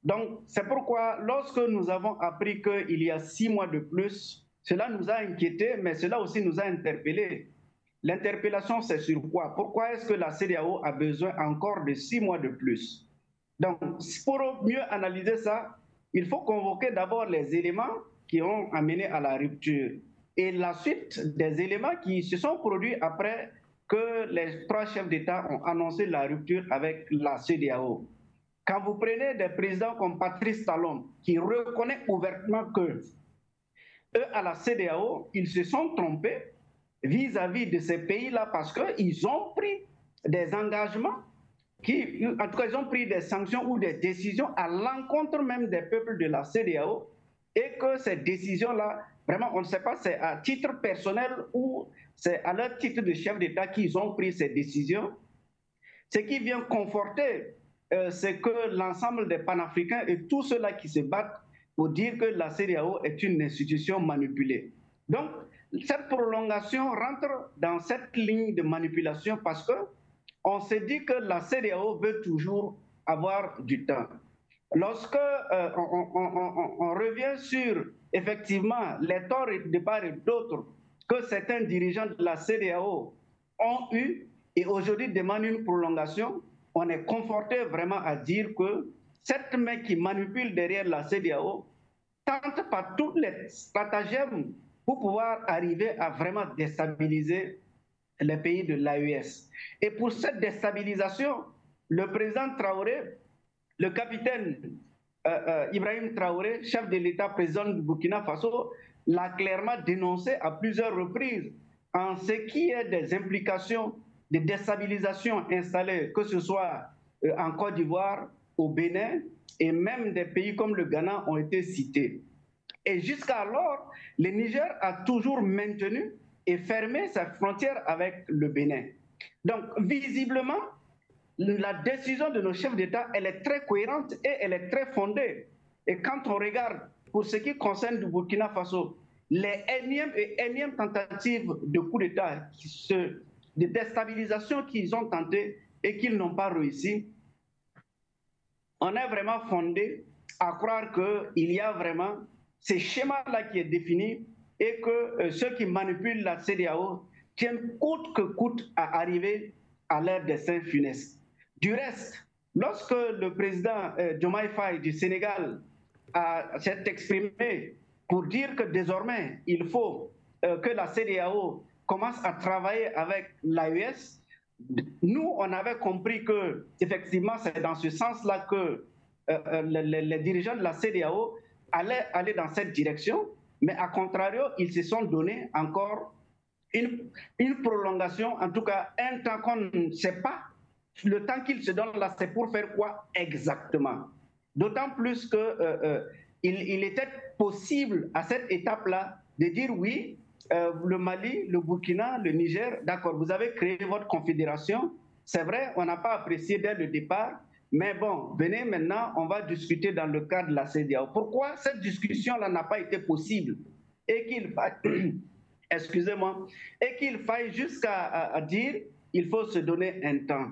Donc, c'est pourquoi, lorsque nous avons appris qu'il y a 6 mois de plus, cela nous a inquiétés, mais cela aussi nous a interpellés. L'interpellation, c'est sur quoi? Pourquoi est-ce que la CEDEAO a besoin encore de 6 mois de plus? Donc, pour mieux analyser ça, il faut convoquer d'abord les éléments qui ont amené à la rupture et la suite des éléments qui se sont produits après que les 3 chefs d'État ont annoncé la rupture avec la CEDEAO. Quand vous prenez des présidents comme Patrice Talon, qui reconnaît ouvertement que eux, à la CEDEAO, ils se sont trompés vis-à-vis de ces pays-là parce qu'ils ont pris des engagements, en tout cas, ils ont pris des sanctions ou des décisions à l'encontre même des peuples de la CEDEAO, et que ces décisions-là, vraiment, on ne sait pas, c'est à titre personnel ou c'est à leur titre de chef d'État qu'ils ont pris ces décisions. Ce qui vient conforter, c'est que l'ensemble des panafricains et tous ceux-là qui se battent pour dire que la CEDEAO est une institution manipulée. Donc, cette prolongation rentre dans cette ligne de manipulation parce qu'on se dit que la CEDEAO veut toujours avoir du temps. Lorsque on revient sur, effectivement, les torts de part et d'autre que certains dirigeants de la CEDEAO ont eu et aujourd'hui demandent une prolongation, on est conforté vraiment à dire que cette main qui manipule derrière la CEDEAO tente par tous les stratagèmes pour pouvoir arriver à vraiment déstabiliser les pays de l'AES. Et pour cette déstabilisation, le président Traoré, le capitaine Ibrahim Traoré, chef de l'État, président du Burkina Faso, l'a clairement dénoncé à plusieurs reprises en ce qui est des implications de déstabilisation installées, que ce soit en Côte d'Ivoire, au Bénin, et même des pays comme le Ghana ont été cités. Et jusqu'à alors, le Niger a toujours maintenu et fermé sa frontière avec le Bénin. Donc, visiblement, la décision de nos chefs d'État, elle est très cohérente et elle est très fondée. Et quand on regarde, pour ce qui concerne le Burkina Faso, les énièmes tentatives de coup d'État, de déstabilisation qu'ils ont tenté et qu'ils n'ont pas réussi, on est vraiment fondé à croire qu'il y a vraiment ce schéma-là qui est défini et que ceux qui manipulent la CEDEAO tiennent coûte que coûte à arriver à leur destin funeste. Du reste, lorsque le président Diomaye Faye du Sénégal s'est exprimé pour dire que désormais il faut que la CEDEAO commence à travailler avec l'AES, nous, on avait compris que, effectivement, c'est dans ce sens-là que les dirigeants de la CEDEAO allaient aller dans cette direction, mais à contrario, ils se sont donné encore une prolongation, en tout cas un temps qu'on ne sait pas. Le temps qu'ils se donnent là, c'est pour faire quoi exactement? D'autant plus qu'il était possible à cette étape-là de dire oui, le Mali, le Burkina, le Niger, d'accord, vous avez créé votre confédération, c'est vrai, on n'a pas apprécié dès le départ, mais bon, venez maintenant, on va discuter dans le cadre de la CEDEAO. Pourquoi cette discussion-là n'a pas été possible et qu'il faille, excusez-moi, et qu'il faille jusqu'à dire il faut se donner un temps.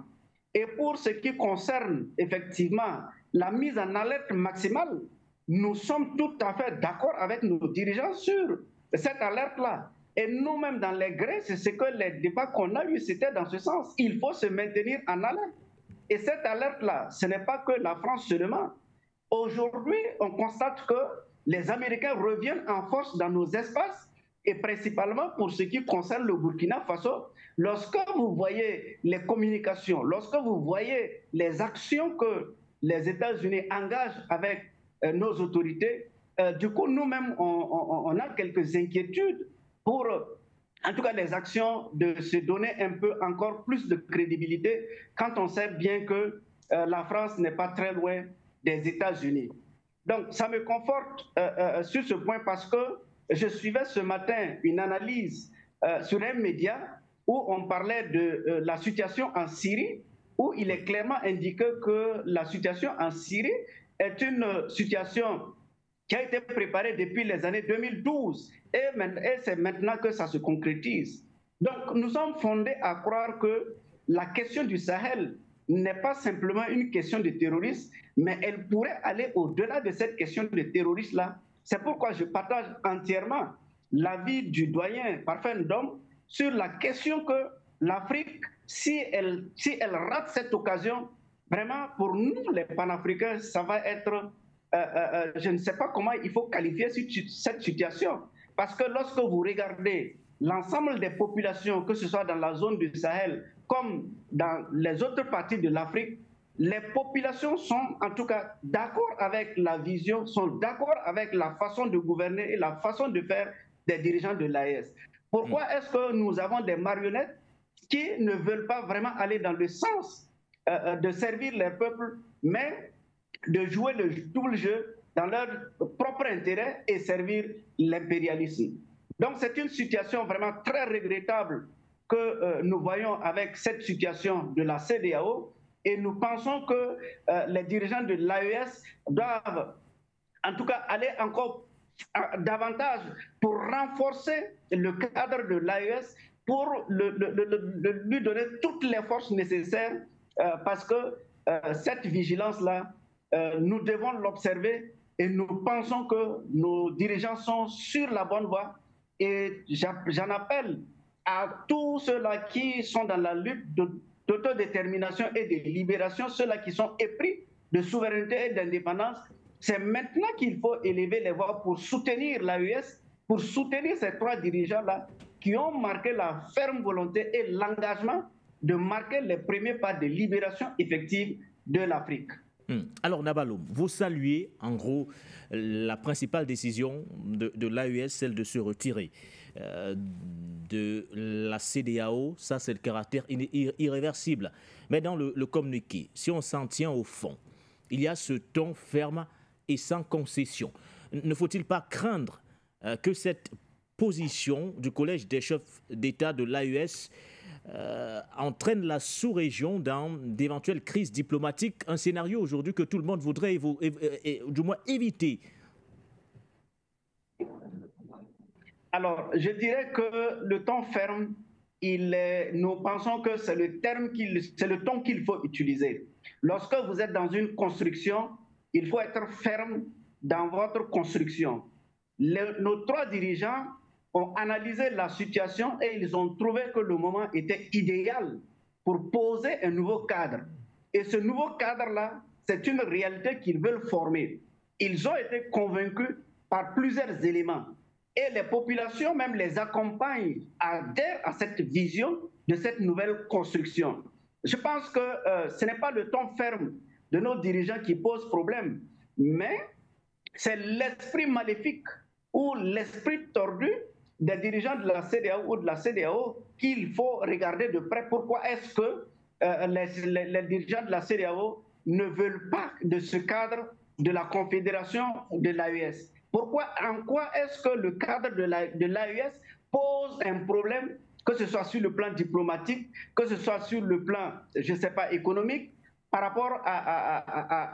Et pour ce qui concerne effectivement la mise en alerte maximale, nous sommes tout à fait d'accord avec nos dirigeants sur cette alerte-là. Et nous-mêmes, dans les grès, c'est ce que les débats qu'on a eus, c'était dans ce sens. Il faut se maintenir en alerte. Et cette alerte-là, ce n'est pas que la France seulement. Aujourd'hui, on constate que les Américains reviennent en force dans nos espaces, et principalement pour ce qui concerne le Burkina Faso. Lorsque vous voyez les communications, lorsque vous voyez les actions que les États-Unis engagent avec nos autorités, du coup, nous-mêmes, on a quelques inquiétudes pour, en tout cas, les actions de se donner un peu encore plus de crédibilité quand on sait bien que la France n'est pas très loin des États-Unis. Donc, ça me conforte sur ce point parce que je suivais ce matin une analyse sur un média où on parlait de la situation en Syrie, où il est clairement indiqué que la situation en Syrie est une situation qui a été préparée depuis les années 2012 et c'est maintenant que ça se concrétise. Donc nous sommes fondés à croire que la question du Sahel n'est pas simplement une question de terrorisme, mais elle pourrait aller au-delà de cette question de terrorisme-là. C'est pourquoi je partage entièrement l'avis du doyen Parfait Ndom sur la question que l'Afrique, si elle rate cette occasion, vraiment pour nous les panafricains, ça va être, je ne sais pas comment il faut qualifier cette situation. Parce que lorsque vous regardez l'ensemble des populations, que ce soit dans la zone du Sahel comme dans les autres parties de l'Afrique, les populations sont en tout cas d'accord avec la vision, sont d'accord avec la façon de gouverner et la façon de faire des dirigeants de l'AES. Pourquoi est-ce que nous avons des marionnettes qui ne veulent pas vraiment aller dans le sens de servir les peuples, mais de jouer le double jeu dans leur propre intérêt et servir l'impérialisme? Donc c'est une situation vraiment très regrettable que nous voyons avec cette situation de la CEDEAO, et nous pensons que les dirigeants de l'AES doivent en tout cas aller encore davantage pour renforcer le cadre de l'AES, pour lui donner toutes les forces nécessaires, parce que cette vigilance-là, nous devons l'observer et nous pensons que nos dirigeants sont sur la bonne voie. Et j'en appelle à tous ceux-là qui sont dans la lutte d'autodétermination et de libération, ceux-là qui sont épris de souveraineté et d'indépendance. C'est maintenant qu'il faut élever les voix pour soutenir l'AES, pour soutenir ces trois dirigeants-là qui ont marqué la ferme volonté et l'engagement de marquer les premiers pas de libération effective de l'Afrique. Alors Nabaloum, vous saluez en gros la principale décision de l'AES, celle de se retirer de la CEDEAO. Ça, c'est le caractère irréversible. Mais dans le communiqué, si on s'en tient au fond, il y a ce ton ferme et sans concession. Ne faut-il pas craindre que cette position du Collège des chefs d'État de l'AES entraîne la sous-région dans d'éventuelles crises diplomatiques, un scénario aujourd'hui que tout le monde voudrait du moins éviter? Alors, je dirais que le ton ferme, nous pensons que c'est le ton qu'il faut utiliser. Lorsque vous êtes dans une construction, il faut être ferme dans votre construction. Nos trois dirigeants ont analysé la situation et ils ont trouvé que le moment était idéal pour poser un nouveau cadre. Et ce nouveau cadre-là, c'est une réalité qu'ils veulent former. Ils ont été convaincus par plusieurs éléments. Et les populations même les accompagnent, adhèrent à cette vision de cette nouvelle construction. Je pense que ce n'est pas le ton ferme de nos dirigeants qui pose problème, mais c'est l'esprit maléfique ou l'esprit tordu des dirigeants de la CEDEAO ou de la CEDEAO qu'il faut regarder de près. Pourquoi est-ce que les dirigeants de la CEDEAO ne veulent pas de ce cadre de la confédération de l'AES? Pourquoi, en quoi est-ce que le cadre de l'AES pose un problème, que ce soit sur le plan diplomatique, que ce soit sur le plan, je ne sais pas, économique, par rapport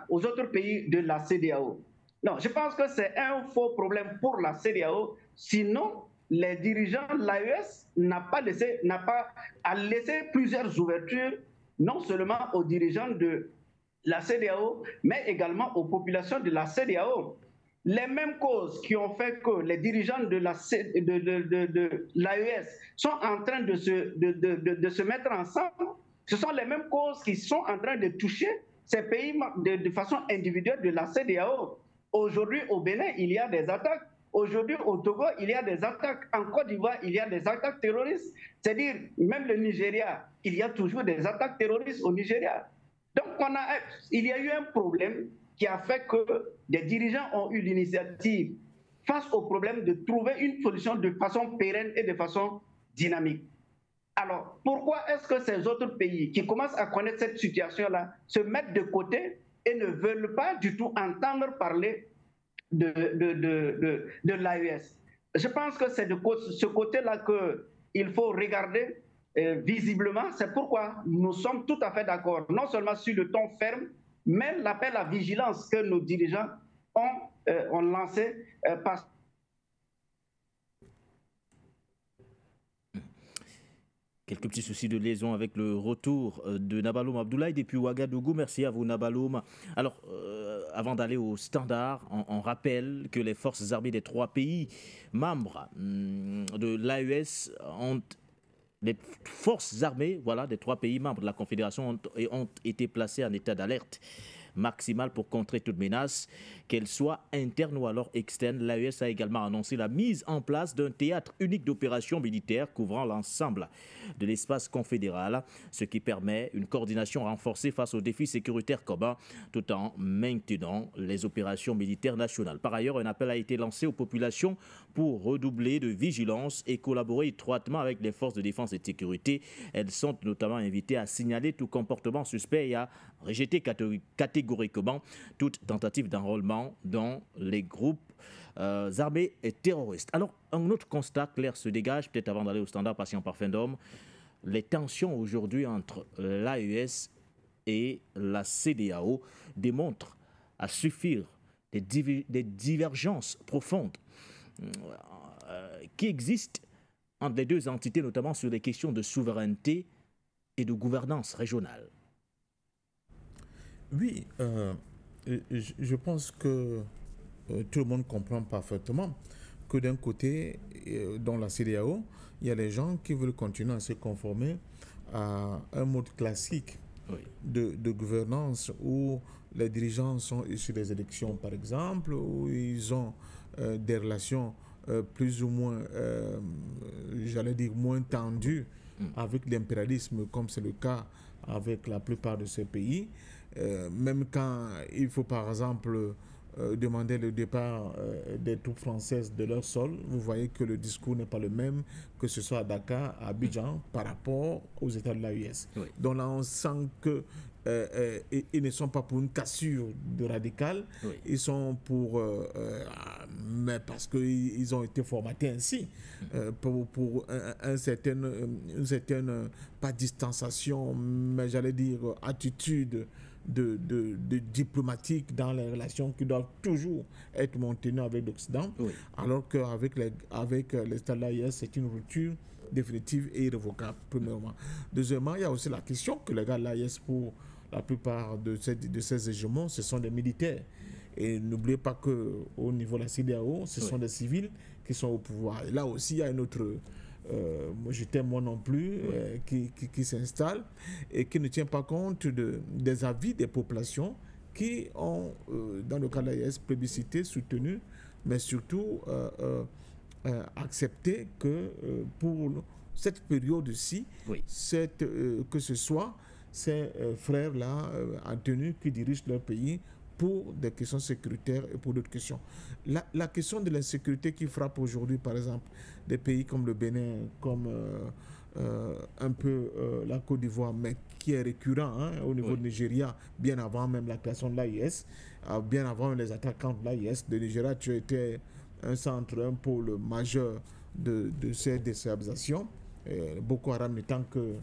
aux autres pays de la CEDEAO? Non, je pense que c'est un faux problème pour la CEDEAO. Sinon, les dirigeants de l'AES n'ont pas laissé plusieurs ouvertures, non seulement aux dirigeants de la CEDEAO, mais également aux populations de la CEDEAO. Les mêmes causes qui ont fait que les dirigeants de l'AES sont en train de se mettre ensemble, ce sont les mêmes causes qui sont en train de toucher ces pays de façon individuelle de la CEDEAO. Aujourd'hui, au Bénin, il y a des attaques. Aujourd'hui, au Togo, il y a des attaques. En Côte d'Ivoire, il y a des attaques terroristes. C'est-à-dire, même le Nigeria, il y a toujours des attaques terroristes au Nigeria. Donc, il y a eu un problème qui a fait que des dirigeants ont eu l'initiative, face au problème, de trouver une solution de façon pérenne et de façon dynamique. Alors, pourquoi est-ce que ces autres pays qui commencent à connaître cette situation-là se mettent de côté et ne veulent pas du tout entendre parler de l'AES? Je pense que c'est de ce côté-là qu'il faut regarder visiblement. C'est pourquoi nous sommes tout à fait d'accord, non seulement sur le ton ferme, mais l'appel à vigilance que nos dirigeants ont lancé par... Quelques petits soucis de liaison avec le retour de Nabaloum Abdoulaye depuis Ouagadougou. Merci à vous, Nabaloum. Alors, avant d'aller au standard, on rappelle que les forces armées des 3 pays membres de l'AES ont... Les forces armées, voilà, des 3 pays membres de la Confédération ont été placées en état d'alerte maximale pour contrer toute menace, qu'elle soit interne ou alors externe. L'AES a également annoncé la mise en place d'un théâtre unique d'opérations militaires couvrant l'ensemble de l'espace confédéral, ce qui permet une coordination renforcée face aux défis sécuritaires communs tout en maintenant les opérations militaires nationales. Par ailleurs, un appel a été lancé aux populations pour redoubler de vigilance et collaborer étroitement avec les forces de défense et de sécurité. Elles sont notamment invitées à signaler tout comportement suspect et à rejeter catégoriquement toute tentative d'enrôlement dans les groupes armés et terroristes. Alors, un autre constat clair se dégage, peut-être avant d'aller au standard patient par fin d'homme. Les tensions aujourd'hui entre l'AES et la CEDEAO démontrent à suffire des divergences profondes qui existent entre les 2 entités, notamment sur les questions de souveraineté et de gouvernance régionale. Oui, je pense que tout le monde comprend parfaitement que d'un côté, dans la CEDEAO, il y a les gens qui veulent continuer à se conformer à un mode classique de gouvernance où les dirigeants sont issus des élections, par exemple, où ils ont des relations plus ou moins, j'allais dire, moins tendues avec l'impérialisme, comme c'est le cas avec la plupart de ces pays. Même quand il faut, par exemple, demander le départ des troupes françaises de leur sol, vous voyez que le discours n'est pas le même, que ce soit à Dakar, à Abidjan, par rapport aux États de l'AES. Oui. Donc là, on sent que ils ne sont pas pour une cassure de radical, oui. Ils sont pour, mais parce qu'ils ont été formatés ainsi, pour une certaine, pas distanciation, mais j'allais dire attitude de diplomatique dans les relations qui doivent toujours être maintenues avec l'Occident, oui. Alors qu'avec l'État de l'AES, c'est une rupture définitive et irrévocable, premièrement. Deuxièmement, il y a aussi la question que les gars de l'AES, pour la plupart de ces hégémons, ce sont des militaires. Et n'oubliez pas qu'au niveau de la CEDEAO, ce sont des civils qui sont au pouvoir. Et là aussi, il y a une autre... je t'aime moi non plus, qui s'installe et qui ne tient pas compte des avis des populations qui ont, dans le cas de l'AES, plébiscité, soutenu, mais surtout accepté que pour cette période-ci, que ce soit ces frères-là en tenue qui dirigent leur pays pour des questions sécuritaires et pour d'autres questions. La question de l'insécurité qui frappe aujourd'hui, par exemple, des pays comme le Bénin, comme un peu la Côte d'Ivoire, mais qui est récurrent au niveau du Nigeria, bien avant même la création de l'AIS, bien avant les attaques contre l'AIS. Le Nigeria, tu étais un centre, un pôle majeur de ces déstabilisations, Boko Haram n'étant que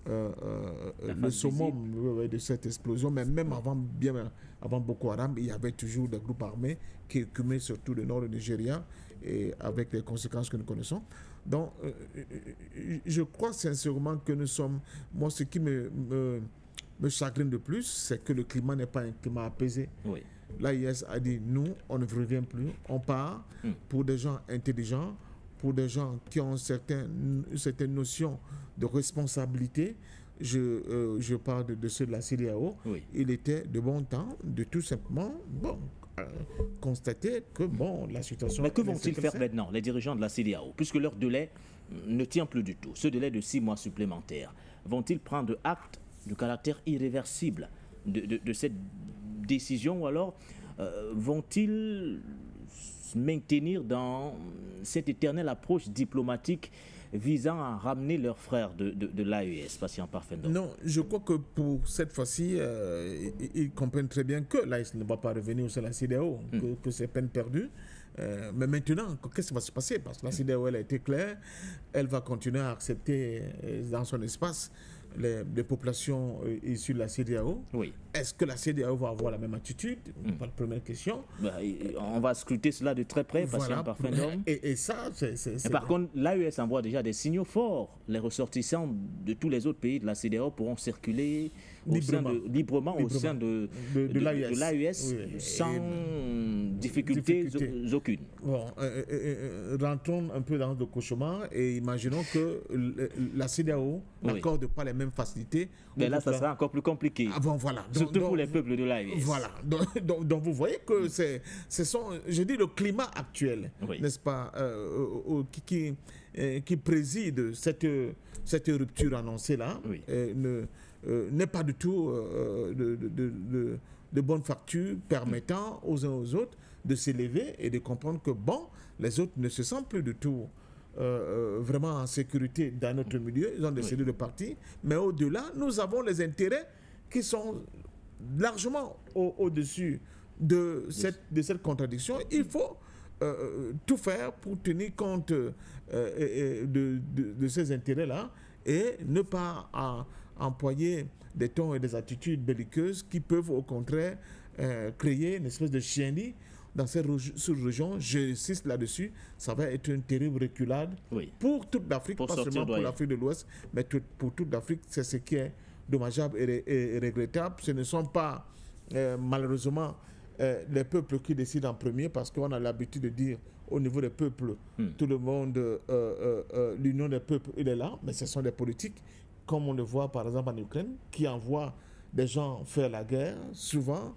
le summum de cette explosion, mais même avant Boko Haram, il y avait toujours des groupes armés qui écumaient surtout le nord du Nigeria, et avec les conséquences que nous connaissons. Donc, je crois sincèrement que nous sommes... Moi, ce qui me chagrine de plus, c'est que le climat n'est pas un climat apaisé. Oui. L'AIS a dit, nous, on ne revient plus, on part pour des gens intelligents, pour des gens qui ont une certaine notion de responsabilité. Je parle de ceux de la CEDEAO. Oui. Il était de bon temps de tout simplement constater que la situation... Mais que vont-ils faire maintenant, les dirigeants de la CEDEAO, puisque leur délai ne tient plus du tout, ce délai de 6 mois supplémentaires? Vont-ils prendre acte du caractère irréversible de cette décision, ou alors vont-ils maintenir dans cette éternelle approche diplomatique visant à ramener leurs frères de l'AES, patient parfait? Non, je crois que pour cette fois-ci, ils comprennent très bien que l'AES ne va pas revenir sur la CEDEAO, que c'est peine perdue. Mais maintenant, qu'est-ce qui va se passer? Parce que la CEDEAO, elle a été claire, elle va continuer à accepter dans son espace les populations issues de la CEDEAO. Oui. Est-ce que la CEDEAO va avoir la même attitude? Pas la première question. On va scruter cela de très près, patient parfait. Et ça, c'est par contre, l'AES envoie déjà des signaux forts. Les ressortissants de tous les autres pays de la CEDEAO pourront circuler librement au sein de l'AES sans difficulté aucune. Bon, rentrons un peu dans le cauchemar et imaginons que la CEDEAO n'accorde pas les mêmes facilités. Mais là, ça sera encore plus compliqué. Ah bon, voilà. Surtout pour les peuples de l'AES. Voilà. Donc, vous voyez que ce sont, je dis, le climat actuel, n'est-ce pas, qui préside cette rupture annoncée-là, n'est pas du tout de bonne facture permettant aux uns aux autres de s'élever et de comprendre que, bon, les autres ne se sentent plus du tout vraiment en sécurité dans notre milieu. Ils ont décidé de partir. Mais au-delà, nous avons les intérêts qui sont largement au-dessus de cette contradiction. Il faut tout faire pour tenir compte de ces intérêts-là et ne pas employer des tons et des attitudes belliqueuses qui peuvent au contraire créer une espèce de chienlit dans cette sous-région. J'insiste là-dessus, ça va être une terrible reculade pour toute l'Afrique, pas seulement pour l'Afrique de l'Ouest, mais pour toute l'Afrique. C'est ce qui est dommageable et regrettable. Ce ne sont pas malheureusement les peuples qui décident en premier, parce qu'on a l'habitude de dire au niveau des peuples, tout le monde, l'union des peuples, il est là, mais ce sont des politiques, comme on le voit par exemple en Ukraine, qui envoient des gens faire la guerre, souvent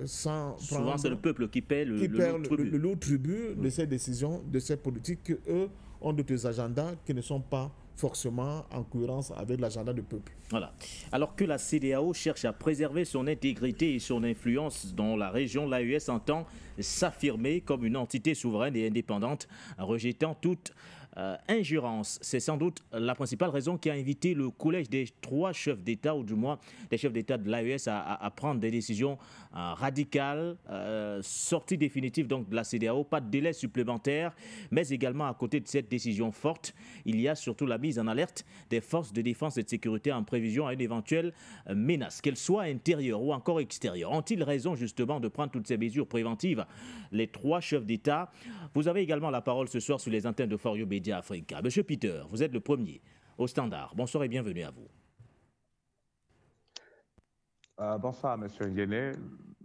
souvent c'est le peuple qui paie le lourd tribut de ces décisions, de ces politiques, qu'eux ont d'autres agendas qui ne sont pas forcément en cohérence avec l'agenda du peuple. Voilà. Alors que la CEDEAO cherche à préserver son intégrité et son influence dans la région, l'AES entend s'affirmer comme une entité souveraine et indépendante, rejetant toute ingérence. C'est sans doute la principale raison qui a invité le collège des 3 chefs d'État, ou du moins des chefs d'État de l'AES, à prendre des décisions radicales, sortie définitive donc de la CEDEAO, pas de délai supplémentaire, mais également à côté de cette décision forte, il y a surtout la mise en alerte des forces de défense et de sécurité en prévision à une éventuelle menace, qu'elle soit intérieure ou encore extérieure. Ont-ils raison justement de prendre toutes ces mesures préventives, les 3 chefs d'État? Vous avez également la parole ce soir sur les antennes de For You Media Africa. Monsieur Peter, vous êtes le premier au standard. Bonsoir et bienvenue à vous. Bonsoir, Monsieur Nguéné.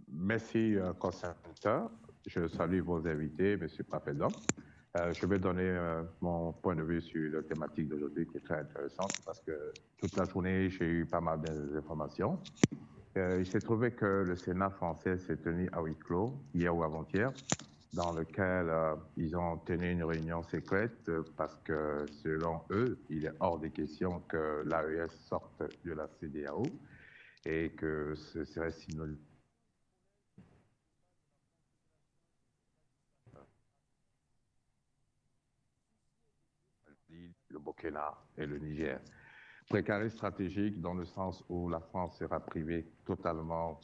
Merci, conservateur. Je salue vos invités, Monsieur Papedon. Je vais donner mon point de vue sur la thématique d'aujourd'hui qui est très intéressante parce que toute la journée, j'ai eu pas mal d'informations. Il s'est trouvé que le Sénat français s'est tenu à huis clos hier ou avant-hier, dans lequel ils ont tenu une réunion secrète parce que, selon eux, il est hors des questions que l'AES sorte de la CEDEAO et que ce serait synonyme. Le Burkina et le Niger. Précarité stratégique dans le sens où la France sera privée totalement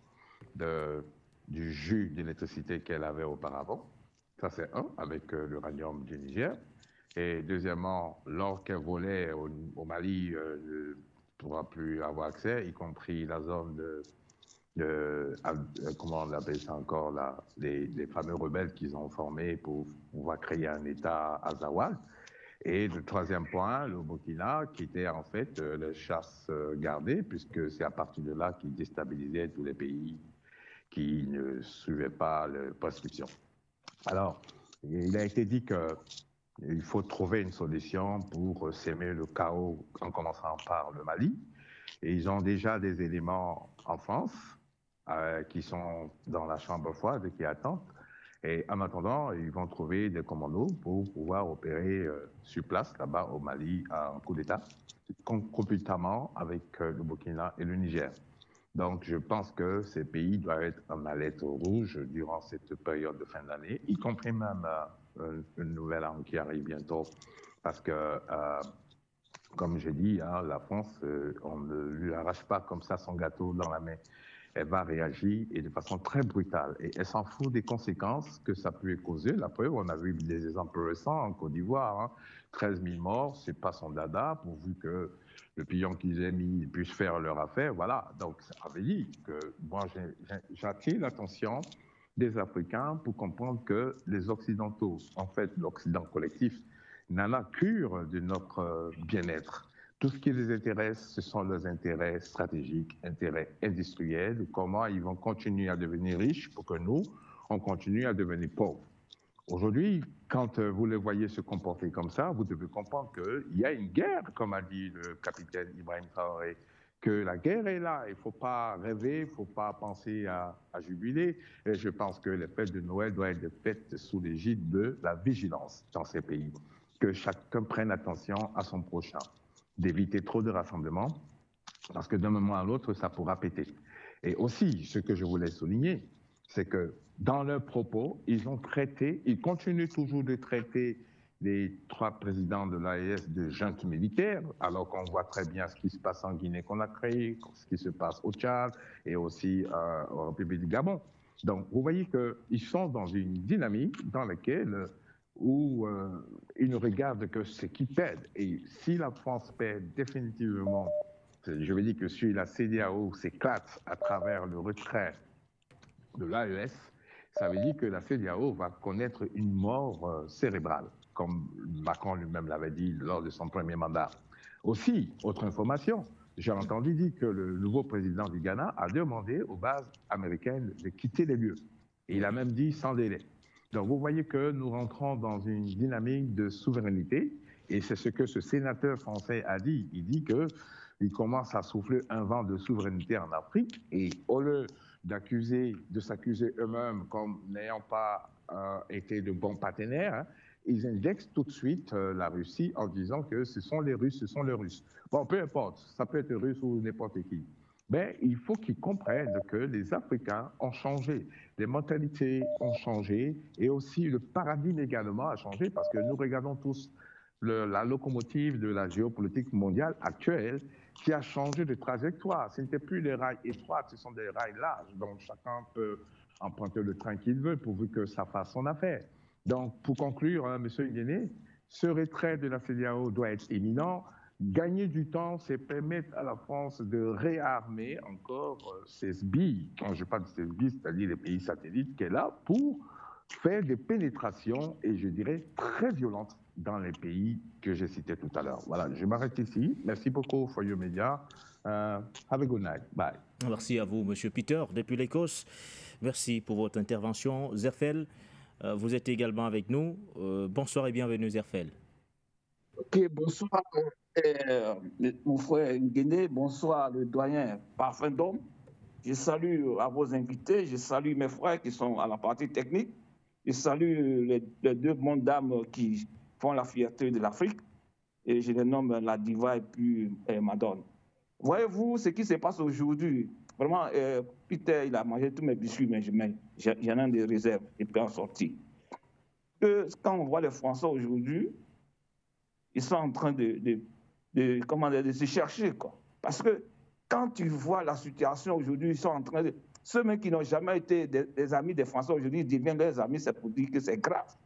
du jus d'électricité qu'elle avait auparavant. Ça, c'est un, avec l'uranium du Niger. Et deuxièmement, l'or qu'elle volait au Mali ne pourra plus avoir accès, y compris la zone comment on appelle ça encore, les fameux rebelles qu'ils ont formés pour pouvoir créer un État azawad. Et le troisième point, le Burkina, qui était en fait la chasse gardée, puisque c'est à partir de là qu'ils déstabilisaient tous les pays qui ne suivaient pas les prescriptions. Alors, il a été dit qu'il faut trouver une solution pour s'aimer le chaos, en commençant par le Mali. Et ils ont déjà des éléments en France qui sont dans la chambre froide et qui attendent. Et en attendant, ils vont trouver des commandos pour pouvoir opérer sur place, là-bas au Mali, en coup d'État, concomitamment avec le Burkina et le Niger. Donc, je pense que ces pays doivent être en alerte rouge durant cette période de fin d'année, y compris même une nouvelle an qui arrive bientôt, parce que, comme je dis, hein, la France, on ne lui arrache pas comme ça son gâteau dans la main. Elle va réagir et de façon très brutale. Et elle s'en fout des conséquences que ça peut causer. La preuve, on a vu des exemples récents en Côte d'Ivoire. Hein. 13 000 morts, c'est pas son dada, pourvu que le pillon qu'ils aient mis puisse faire leur affaire. Voilà. Donc, ça veut dire que moi, j'attire l'attention des Africains pour comprendre que les Occidentaux, en fait, l'Occident collectif, n'en a cure de notre bien-être. Tout ce qui les intéresse, ce sont leurs intérêts stratégiques, intérêts industriels, comment ils vont continuer à devenir riches pour que nous, on continue à devenir pauvres. Aujourd'hui, quand vous les voyez se comporter comme ça, vous devez comprendre qu'il y a une guerre, comme a dit le capitaine Ibrahim Traoré, que la guerre est là. Il ne faut pas rêver, il ne faut pas penser à jubiler. Et je pense que les fêtes de Noël doivent être faites sous l'égide de la vigilance dans ces pays. Que chacun prenne attention à son prochain, d'éviter trop de rassemblements, parce que d'un moment à l'autre, ça pourra péter. Et aussi, ce que je voulais souligner, c'est que dans leurs propos, ils continuent toujours de traiter les 3 présidents de l'AES de junte militaire, alors qu'on voit très bien ce qui se passe en Guinée-Conakry, ce qui se passe au Tchad et aussi en République du Gabon. Donc, vous voyez qu'ils sont dans une dynamique dans laquelle où ils ne regardent que ce qui pède. Et si la France perd définitivement, je veux dire que si la CEDEAO s'éclate à travers le retrait de l'AES, ça veut dire que la CEDEAO va connaître une mort cérébrale, comme Macron lui-même l'avait dit lors de son premier mandat. Aussi, autre information, j'ai entendu dire que le nouveau président du Ghana a demandé aux bases américaines de quitter les lieux. Et il a même dit sans délai. Donc, vous voyez que nous rentrons dans une dynamique de souveraineté, et c'est ce que ce sénateur français a dit. Il dit qu'il commence à souffler un vent de souveraineté en Afrique, et au lieu de s'accuser eux-mêmes comme n'ayant pas été de bons partenaires, hein, ils indexent tout de suite la Russie en disant que ce sont les Russes, ce sont les Russes. Bon, peu importe, ça peut être russe ou n'importe qui. Mais il faut qu'ils comprennent que les Africains ont changé, les mentalités ont changé et aussi le paradigme également a changé parce que nous regardons tous la locomotive de la géopolitique mondiale actuelle qui a changé de trajectoire. Ce n'était plus des rails étroits, ce sont des rails larges. Donc chacun peut emprunter le train qu'il veut pourvu que ça fasse son affaire. Donc pour conclure, hein, M. Nguéné, ce retrait de la CEDEAO doit être imminent. Gagner du temps, c'est permettre à la France de réarmer encore ses SBI. Quand je parle de ses SBI, c'est-à-dire les pays satellites qu'elle a pour faire des pénétrations, et je dirais très violentes, dans les pays que j'ai cités tout à l'heure. Voilà, je m'arrête ici. Merci beaucoup for your media. Have a good night. Bye. Merci à vous, M. Peter, depuis l'Écosse. Merci pour votre intervention. Zerfel, vous êtes également avec nous. Bonsoir et bienvenue, Zerfel. Ok, bonsoir, mon frère Nguéné, bonsoir le doyen Parfum d'Homme. Je salue à vos invités, je salue mes frères qui sont à la partie technique, je salue les 2 bonnes dames qui font la fierté de l'Afrique, et je les nomme la diva et puis Madone. Voyez-vous ce qui se passe aujourd'hui? Vraiment, Peter, il a mangé tous mes biscuits, mais j'en ai des réserves, il peut en sortir. Quand on voit les Français aujourd'hui, ils sont en train de se chercher, quoi. Parce que quand tu vois la situation aujourd'hui, ils sont en train de... Ceux mêmes qui n'ont jamais été des amis des Français aujourd'hui, ils deviennent leurs amis, c'est pour dire que c'est grave.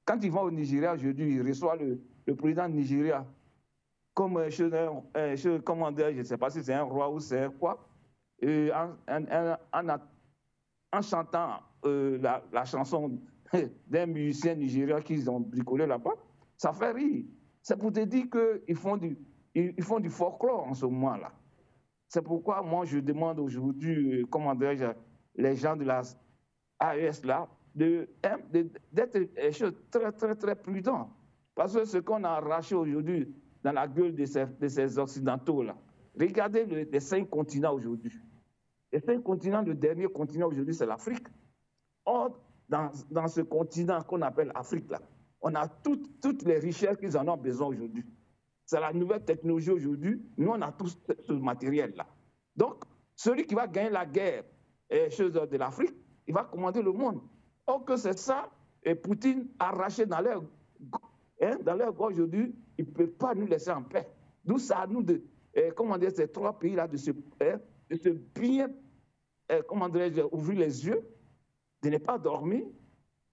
Quand ils vont au Nigeria aujourd'hui, ils reçoivent le président du Nigeria comme comment dire, je ne sais pas si c'est un roi ou c'est quoi, en chantant la chanson d'un musicien nigérien qu'ils ont bricolé là-bas, ça fait rire. C'est pour te dire qu'ils font du folklore en ce moment-là. C'est pourquoi moi je demande aujourd'hui, comment dirais-je, les gens de la AES là, d'être très, très, très prudents. Parce que ce qu'on a arraché aujourd'hui dans la gueule de ces Occidentaux-là, regardez les 5 continents aujourd'hui. Les 5 continents, le dernier continent aujourd'hui, c'est l'Afrique. Or, dans ce continent qu'on appelle Afrique, là, on a toutes les richesses qu'ils en ont besoin aujourd'hui. C'est la nouvelle technologie aujourd'hui. Nous, on a tout ce matériel-là. Donc, celui qui va gagner la guerre de l'Afrique, il va commander le monde. Or que c'est ça, et Poutine arraché dans leur gorge aujourd'hui, il ne peut pas nous laisser en paix. D'où ça à nous de, comment dire, ces trois pays-là, de se bien, comment dirais-je, ouvrir les yeux, de ne pas dormir,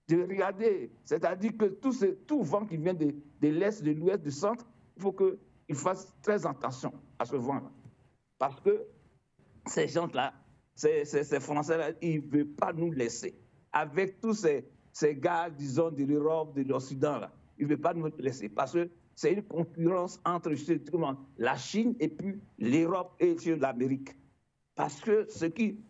de regarder. C'est-à-dire que tout vent qui vient de l'Est, de l'Ouest, du centre, il faut qu'ils fassent très attention à ce vent-là. Parce que ces gens-là, ces Français-là, ils ne veulent pas nous laisser. Avec tous ces gars, disons, de l'Europe, de l'Occident, là, ils ne veulent pas nous laisser. Parce que c'est une concurrence entre la Chine et puis l'Europe et l'Amérique. Parce que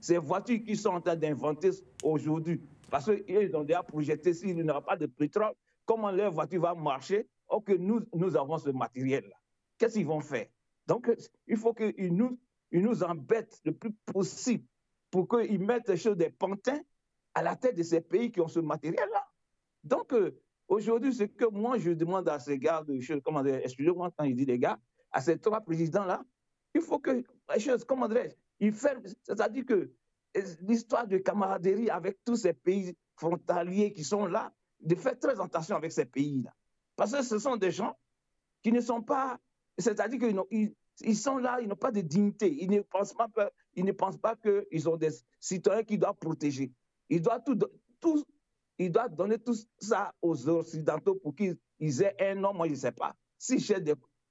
ces voitures qu'ils sont en train d'inventer aujourd'hui, parce qu'ils ont déjà projeté s'il n'y aura pas de pétrole, comment leur voiture va marcher, or que nous avons ce matériel-là. Qu'est-ce qu'ils vont faire? Donc, il faut qu'ils nous embêtent le plus possible pour qu'ils mettent des pantins à la tête de ces pays qui ont ce matériel-là. Donc, aujourd'hui, ce que moi, je demande à ces gars, excusez-moi quand je dis les gars, à ces trois présidents-là, il faut que les choses, comment dirais-je, ils ferment, c'est-à-dire que l'histoire de camaraderie avec tous ces pays frontaliers qui sont là, de faire très attention avec ces pays-là. Parce que ce sont des gens qui ne sont pas, c'est-à-dire qu'ils sont là, ils n'ont pas de dignité, ils ne pensent pas qu'ils ont des citoyens qu'ils doivent protéger. Ils doivent donner tout ça aux Occidentaux pour qu'ils aient un nom, moi je ne sais pas. S'ils cherchent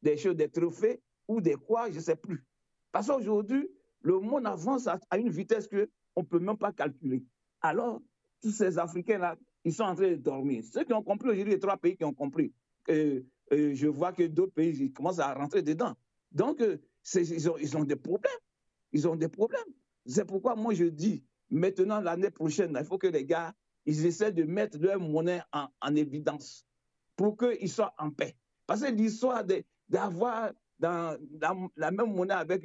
des choses, des trophées ou des quoi, je ne sais plus. Parce qu'aujourd'hui, le monde avance à une vitesse qu'on ne peut même pas calculer. Alors, tous ces Africains-là, ils sont en train de dormir. Ceux qui ont compris aujourd'hui, les trois pays qui ont compris, je vois que d'autres pays ils commencent à rentrer dedans. Donc, ils ont des problèmes. Ils ont des problèmes. C'est pourquoi moi je dis, maintenant, l'année prochaine, il faut que les gars, ils essaient de mettre leur monnaie en évidence pour qu'ils soient en paix. Parce que l'histoire d'avoir dans la même monnaie avec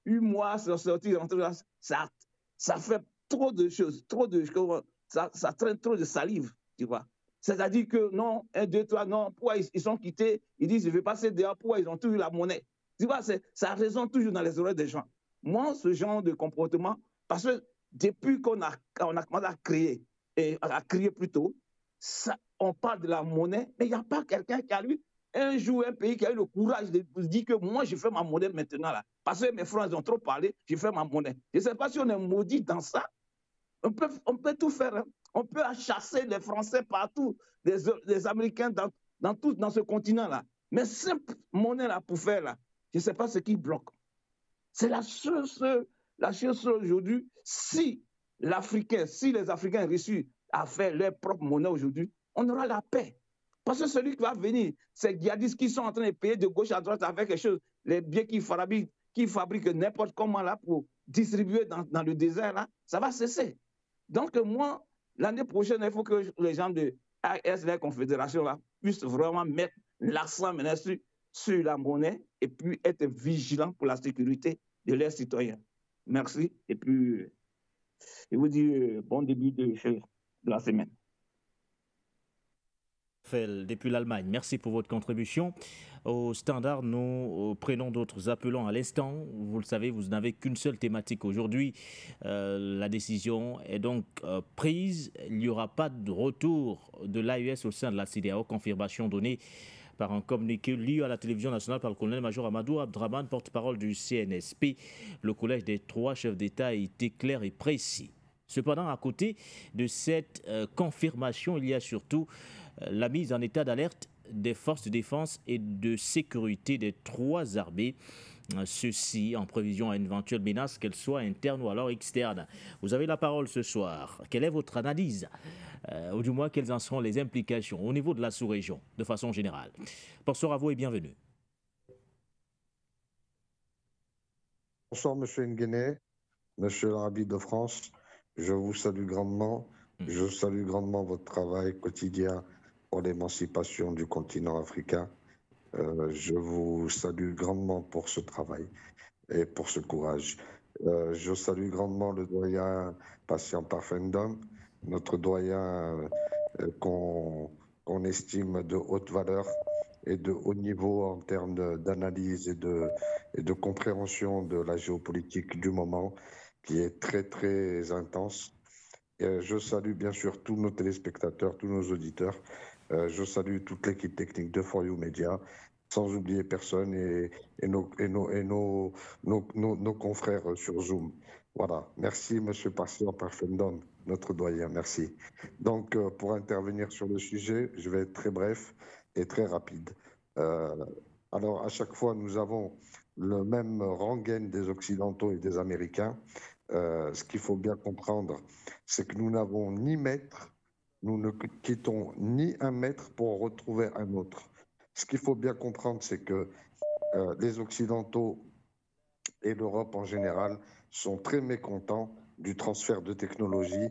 8 mois, sortir, rentrer là, ça fait trop de choses, ça traîne trop de salive, tu vois. C'est-à-dire que non, 1, 2, 3, non, pourquoi ils sont quittés, ils disent, je vais passer dehors, pourquoi ils ont toujours la monnaie. Tu vois, ça résonne toujours dans les oreilles des gens. Moi, ce genre de comportement, parce que depuis qu'on a commencé à créer, à crier plutôt, on parle de la monnaie, mais il n'y a pas quelqu'un qui a eu un jour un pays qui a eu le courage de dire que moi, je fais ma monnaie maintenant, là. Parce que mes frères ont trop parlé, je fais ma monnaie. Je ne sais pas si on est maudit dans ça. On peut tout faire. Hein. On peut chasser les Français partout, les Américains dans ce continent-là. Mais cette monnaie-là pour faire, là, je ne sais pas ce qui bloque. C'est la chose aujourd'hui, si les Africains réussissent à faire leur propre monnaie aujourd'hui, on aura la paix. Parce que celui qui va venir, ces djihadistes qui sont en train de payer de gauche à droite avec quelque chose, les biens qui fabriquent n'importe comment là pour distribuer dans le désert, là, ça va cesser. Donc moi, l'année prochaine, il faut que les gens de AES, la Confédération, là, puissent vraiment mettre l'accent maintenant sur la monnaie et puis être vigilants pour la sécurité de leurs citoyens. Merci. Et puis, je vous dis bon début de la semaine. Depuis l'Allemagne, merci pour votre contribution. Au standard, nous prenons d'autres appelants à l'instant. Vous le savez, vous n'avez qu'une seule thématique aujourd'hui. La décision est donc prise. Il n'y aura pas de retour de l'AES au sein de la CEDEAO. Confirmation donnée par un communiqué lu à la télévision nationale par le colonel-major Amadou Abdraman, porte-parole du CNSP. Le collège des trois chefs d'État a été clair et précis. Cependant, à côté de cette confirmation, il y a surtout la mise en état d'alerte des forces de défense et de sécurité des trois armées, ceci en prévision à une éventuelle menace, qu'elle soit interne ou alors externe. Vous avez la parole ce soir. Quelle est votre analyse ou du moins quelles en seront les implications au niveau de la sous-région, de façon générale? Bonsoir à vous et bienvenue. Bonsoir, M. Nguéné, M. l'Arabie de France. Je vous salue grandement. Je salue grandement votre travail quotidien pour l'émancipation du continent africain. Je vous salue grandement pour ce travail et pour ce courage. Je salue grandement le doyen Patient Parfendom, notre doyen qu'on estime de haute valeur et de haut niveau en termes d'analyse et de compréhension de la géopolitique du moment, qui est très, très intense. Et je salue bien sûr tous nos téléspectateurs, tous nos auditeurs. Je salue toute l'équipe technique de For You Media, sans oublier personne et nos confrères sur Zoom. Voilà. Merci, Monsieur Pasteur Parfendom, notre doyen. Merci. Donc, pour intervenir sur le sujet, je vais être très bref et très rapide. Alors, à chaque fois, nous avons le même rengaine des Occidentaux et des Américains. Ce qu'il faut bien comprendre, c'est que nous n'avons ni maître, nous ne quittons ni un maître pour retrouver un autre. Ce qu'il faut bien comprendre, c'est que les Occidentaux et l'Europe en général sont très mécontents du transfert de technologie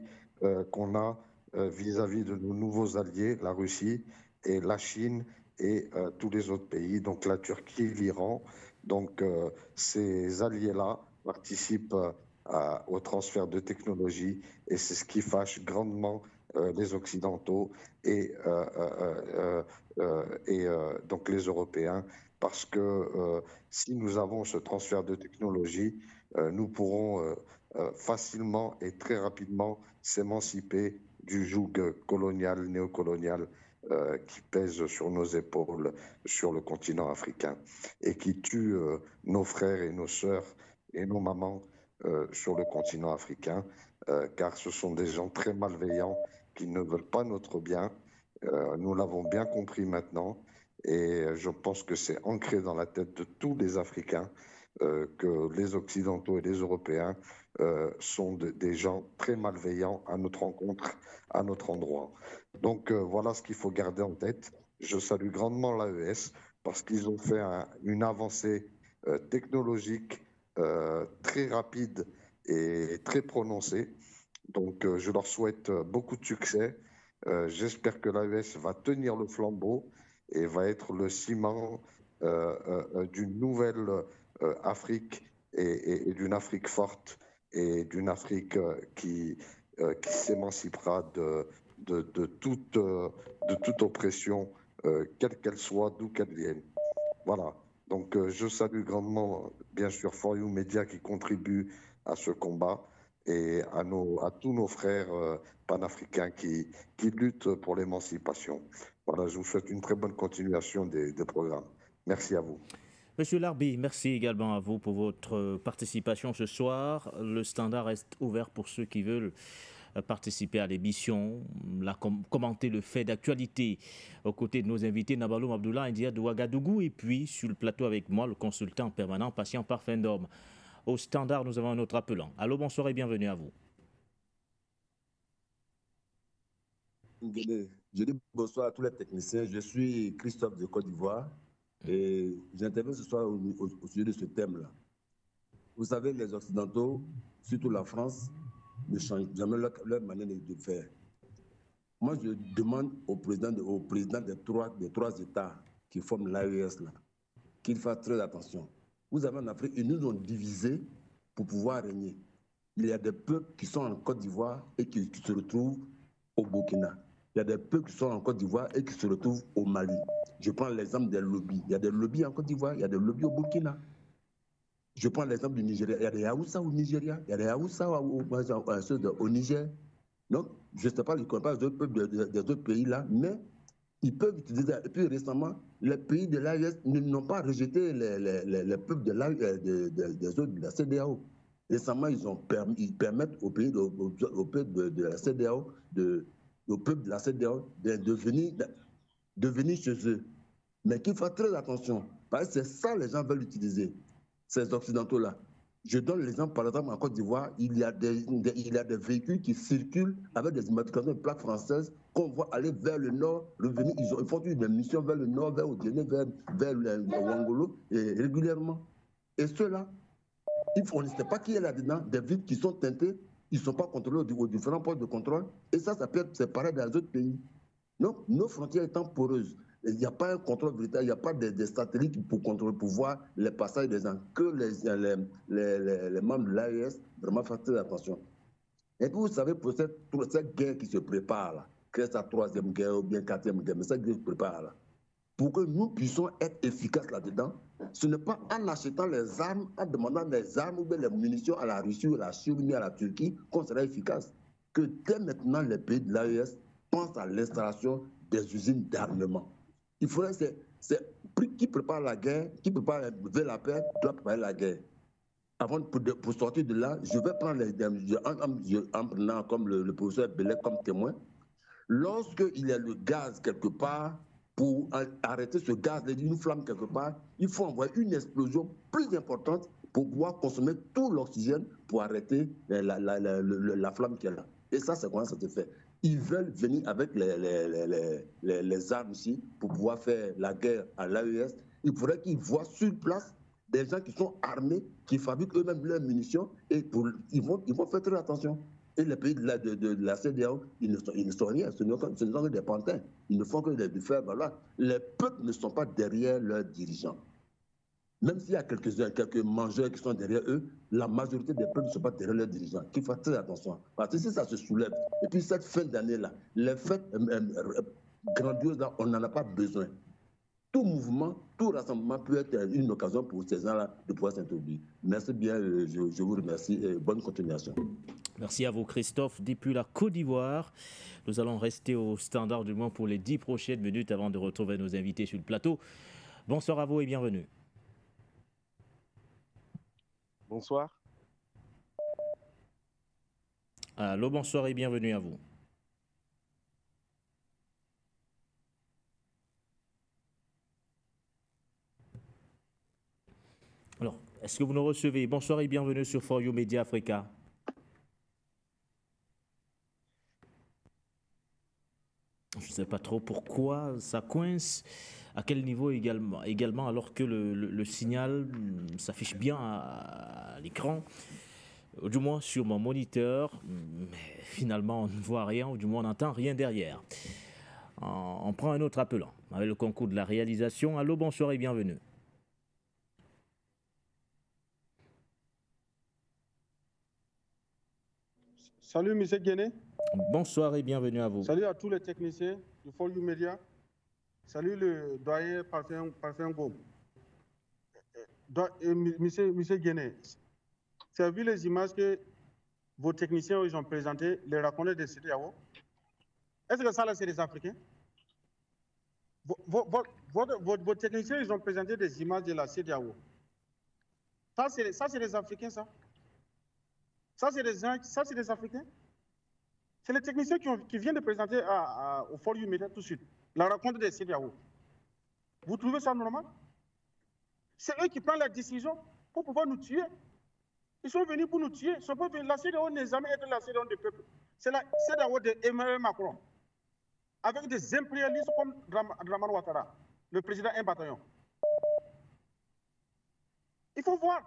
qu'on a vis-à-vis de nos nouveaux alliés, la Russie et la Chine et tous les autres pays, donc la Turquie, l'Iran. Donc ces alliés-là participent au transfert de technologie et c'est ce qui fâche grandement les Occidentaux et donc les Européens, parce que si nous avons ce transfert de technologie, nous pourrons facilement et très rapidement s'émanciper du joug colonial, néocolonial qui pèse sur nos épaules sur le continent africain et qui tue nos frères et nos sœurs et nos mamans sur le continent africain, car ce sont des gens très malveillants qui ne veulent pas notre bien. Nous l'avons bien compris maintenant et je pense que c'est ancré dans la tête de tous les Africains que les Occidentaux et les Européens sont des gens très malveillants à notre rencontre, à notre endroit. Donc voilà ce qu'il faut garder en tête. Je salue grandement l'AES parce qu'ils ont fait une avancée technologique très rapide et très prononcée. Donc je leur souhaite beaucoup de succès. J'espère que l'AES va tenir le flambeau et va être le ciment d'une nouvelle Afrique et d'une Afrique forte et d'une Afrique qui s'émancipera de toute oppression, quelle qu'elle soit, d'où qu'elle vienne. Voilà. Donc je salue grandement, bien sûr, For You Media qui contribue à ce combat et à tous nos frères panafricains qui luttent pour l'émancipation. Voilà, je vous souhaite une très bonne continuation des programmes. Merci à vous. Monsieur Larbi, merci également à vous pour votre participation ce soir. Le standard reste ouvert pour ceux qui veulent participer à l'émission, commenter le fait d'actualité aux côtés de nos invités Nabaloum Abdullah, India de Ouagadougou, et puis sur le plateau avec moi, le consultant permanent Patient Parfendom. Au standard, nous avons un autre appelant. Allô, bonsoir et bienvenue à vous. Je dis bonsoir à tous les techniciens. Je suis Christophe de Côte d'Ivoire et j'interviens ce soir au sujet de ce thème-là. Vous savez, les Occidentaux, surtout la France, ne changent jamais leur manière de faire. Moi, je demande au président des trois États qui forment l'AES qu'il fasse très attention. Vous avez en Afrique, ils nous ont divisés pour pouvoir régner. Il y a des peuples qui sont en Côte d'Ivoire et qui se retrouvent au Burkina. Il y a des peuples qui sont en Côte d'Ivoire et qui se retrouvent au Mali. Je prends l'exemple des lobbies. Il y a des lobbies en Côte d'Ivoire, il y a des lobbies au Burkina. Je prends l'exemple du Nigeria. Il y a des Haoussa au Nigeria, il y a des Haoussa au Niger. Donc, je ne sais pas, je ne connais pas les autres peuples des autres pays là, mais ils peuvent utiliser. Et puis récemment, les pays de l'AES n'ont pas rejeté les peuples des autres de la CEDEAO. Récemment, ils permettent aux pays au peuple de la CEDEAO, au peuple de la CEDEAO de venir chez eux. Mais qu'il faut faire très attention, parce que c'est ça que les gens veulent utiliser, ces Occidentaux-là. Je donne l'exemple, par exemple, en Côte d'Ivoire, il y a des véhicules qui circulent avec des immatriculations de plaques françaises qu'on voit aller vers le nord, revenir. Ils font des missions vers le nord, vers Odiéné, vers le Ouangolo, régulièrement. Et ceux-là, on ne sait pas qui est là-dedans, des villes qui sont teintées, ils ne sont pas contrôlés aux différents postes de contrôle. Et ça peut être séparé dans les autres pays. Donc, nos frontières étant poreuses, il n'y a pas un contrôle véritable, il n'y a pas des satellites pour contrôler, pour voir les passages des gens, que les membres de l'AES vraiment fassent très attention. Et puis, vous savez, pour cette guerre qui se prépare, là, que c'est sa troisième guerre ou bien quatrième guerre, mais cette guerre qui se prépare, là, pour que nous puissions être efficaces là-dedans, ce n'est pas en achetant les armes, en demandant les armes ou bien les munitions à la Russie ou à la Syrie, à la Turquie, qu'on sera efficace. Que dès maintenant, les pays de l'AES pensent à l'installation des usines d'armement. Il faudrait, c'est qui prépare la guerre, qui prépare vers la paix, doit préparer la guerre. Avant, pour sortir de là, je vais prendre en prenant comme le professeur Bellet comme témoin. Lorsqu'il y a le gaz quelque part, pour arrêter ce gaz, une flamme quelque part, il faut envoyer une explosion plus importante pour pouvoir consommer tout l'oxygène pour arrêter la flamme qui est là. Et ça, c'est comment ça se fait. Ils veulent venir avec les armes ici pour pouvoir faire la guerre à l'AES. Il faudrait qu'ils voient sur place des gens qui sont armés, qui fabriquent eux-mêmes leurs munitions, et ils vont faire très attention. Et les pays de la CEDEAO, ils ne sont rien, ce ne sont que des pantins. Ils ne font que de faire valoir. Les peuples ne sont pas derrière leurs dirigeants. Même s'il y a quelques mangeurs qui sont derrière eux, la majorité des peuples ne sont pas derrière leurs dirigeants. Qu'il faut faire très attention. Parce que si ça se soulève, et puis cette fin d'année-là, les fêtes grandioses, là, on n'en a pas besoin. Tout mouvement, tout rassemblement peut être une occasion pour ces gens-là de pouvoir s'introduire. Merci bien, je vous remercie et bonne continuation. Merci à vous, Christophe. Depuis la Côte d'Ivoire, nous allons rester au standard du moins pour les 10 prochaines minutes avant de retrouver nos invités sur le plateau. Bonsoir à vous et bienvenue. Bonsoir. Allô, bonsoir et bienvenue à vous. Alors, est-ce que vous nous recevez? Bonsoir et bienvenue sur For You Media Africa. Je ne sais pas trop pourquoi ça coince, à quel niveau également alors que le signal s'affiche bien à l'écran, du moins sur mon moniteur, mais finalement on ne voit rien, ou du moins on n'entend rien derrière. On prend un autre appelant, avec le concours de la réalisation. Allô, bonsoir et bienvenue. Salut, M. Guéné. Bonsoir et bienvenue à vous. Salut à tous les techniciens du For You Media. Salut le doyen Parfait Ngom. Monsieur Guéné, vous avez vu les images que vos techniciens ils ont présentées, les raconter des CEDEAO? Est-ce que ça, là, c'est des Africains? Vos techniciens, ils ont présenté des images de la CEDEAO. Ça, c'est des Africains, ça? Ça, c'est des Africains? C'est les techniciens qui viennent de présenter au For You Media tout de suite la rencontre des CEDEAO. Vous trouvez ça normal? C'est eux qui prennent la décision pour pouvoir nous tuer. Ils sont venus pour nous tuer. La CEDEAO n'est jamais été la CEDEAO des peuples. C'est la CEDEAO d'Emmanuel Macron, avec des impérialistes comme Dramane Ouattara, le président un bataillon. Il faut voir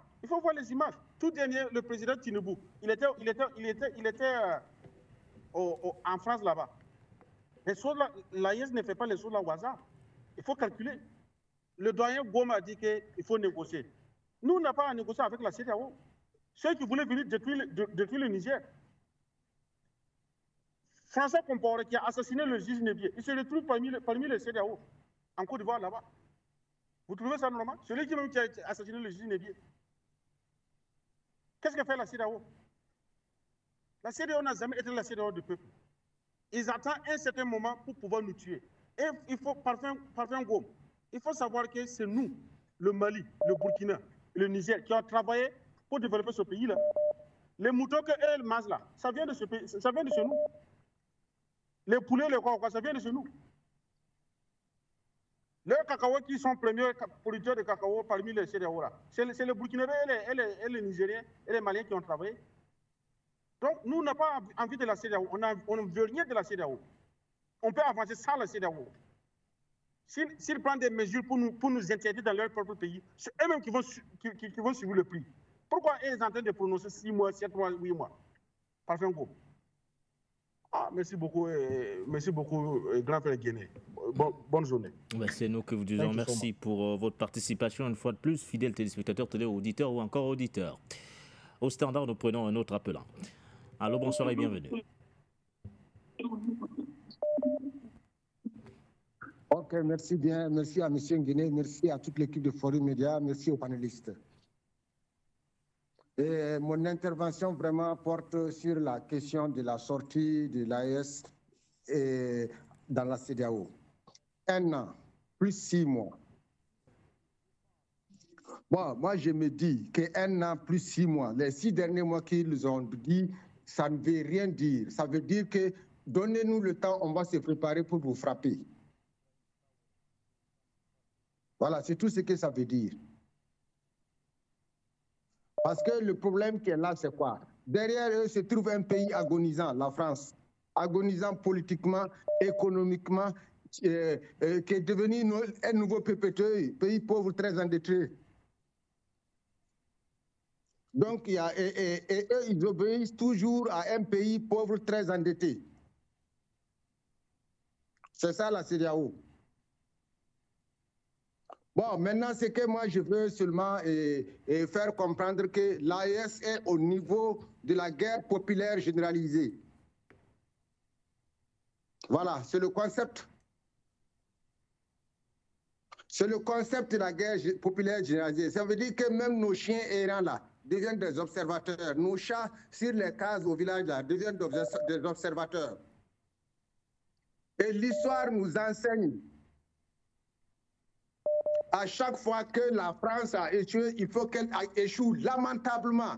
les images. Tout dernier, le président Tinubu, il était en France là-bas. L'AIS ne fait pas les choses là au hasard. Il faut calculer. Le doyen Goma a dit qu'il faut négocier. Nous, on n'a pas à négocier avec la CEDEAO. Ceux qui voulaient venir détruire le Niger. François Compaoré qui a assassiné le juge Nébier, il se retrouve parmi les CEDEAO en Côte d'Ivoire là-bas. Vous trouvez ça normal? Celui qui a assassiné le juge Nébier. Qu'est-ce que fait la CEDEAO? La CEDEAO n'a jamais été la CEDEAO du peuple. Ils attendent un certain moment pour pouvoir nous tuer. Et il faut, Parfait Ngom, il faut savoir que c'est nous, le Mali, le Burkina, le Niger, qui ont travaillé pour développer ce pays-là. Les moutons qu'elles mangent là, ça vient de ce pays, ça vient de chez nous. Les poulets, les quoi, ça vient de chez nous. Les cacahuètes qui sont premiers producteurs de cacao parmi les CEDEAO là, c'est les Burkinabés et les Nigériens et les Maliens qui ont travaillé. Donc, nous, on n'a pas envie de la CEDEAO. On ne veut rien de la CEDEAO. On peut avancer sans la CEDEAO. S'ils prennent des mesures pour nous interdire dans leur propre pays, c'est eux-mêmes qui vont suivre le prix. Pourquoi ils sont en train de prononcer 6 mois, 7 mois, 8 mois? Parfait Ngom. Merci beaucoup, grand frère Guéné. Bonne journée. C'est nous que vous disons merci pour votre participation une fois de plus, fidèles téléspectateurs, téléauditeurs ou encore auditeurs. Au standard, nous prenons un autre appelant. Allô, bonsoir et bienvenue. Ok, merci bien. Merci à M. Nguéné, merci à toute l'équipe de Forum Média, merci aux panélistes. Et mon intervention vraiment porte sur la question de la sortie de l'AES dans la CEDEAO. 1 an, plus 6 mois. Bon, moi, je me dis qu'1 an plus 6 mois, les 6 derniers mois qu'ils ont dit, ça ne veut rien dire. Ça veut dire que donnez-nous le temps, on va se préparer pour vous frapper. Voilà, c'est tout ce que ça veut dire. Parce que le problème qui est là, c'est quoi? Derrière eux se trouve un pays agonisant, la France. Agonisant politiquement, économiquement, qui est devenu un nouveau PPTE, pays pauvre très endetté. Donc, eux, ils obéissent toujours à un pays pauvre très endetté. C'est ça la CEDEAO. Bon, maintenant, c'est que moi, je veux seulement faire comprendre que l'AES est au niveau de la guerre populaire généralisée. Voilà, c'est le concept. C'est le concept de la guerre populaire généralisée. Ça veut dire que même nos chiens errants là deviennent des observateurs. Nos chats sur les cases au village là deviennent des observateurs. Et l'histoire nous enseigne. À chaque fois que la France a échoué, il faut qu'elle échoue lamentablement.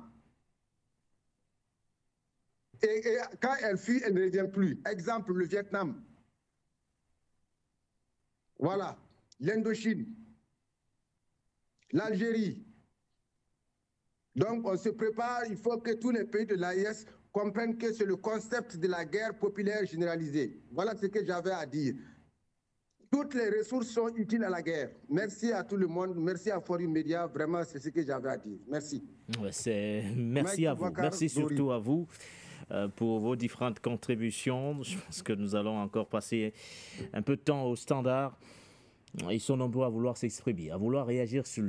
Et quand elle fuit, elle ne revient plus. Exemple, le Vietnam. Voilà. L'Indochine. L'Algérie. Donc, on se prépare. Il faut que tous les pays de l'AES comprennent que c'est le concept de la guerre populaire généralisée. Voilà ce que j'avais à dire. Toutes les ressources sont utiles à la guerre. Merci à tout le monde. Merci à Forum Média. Vraiment, c'est ce que j'avais à dire. Merci. Ouais, merci à vous. Merci surtout à vous pour vos différentes contributions. Je pense que nous allons encore passer un peu de temps au standard. Ils sont nombreux à vouloir s'exprimer, à vouloir réagir sur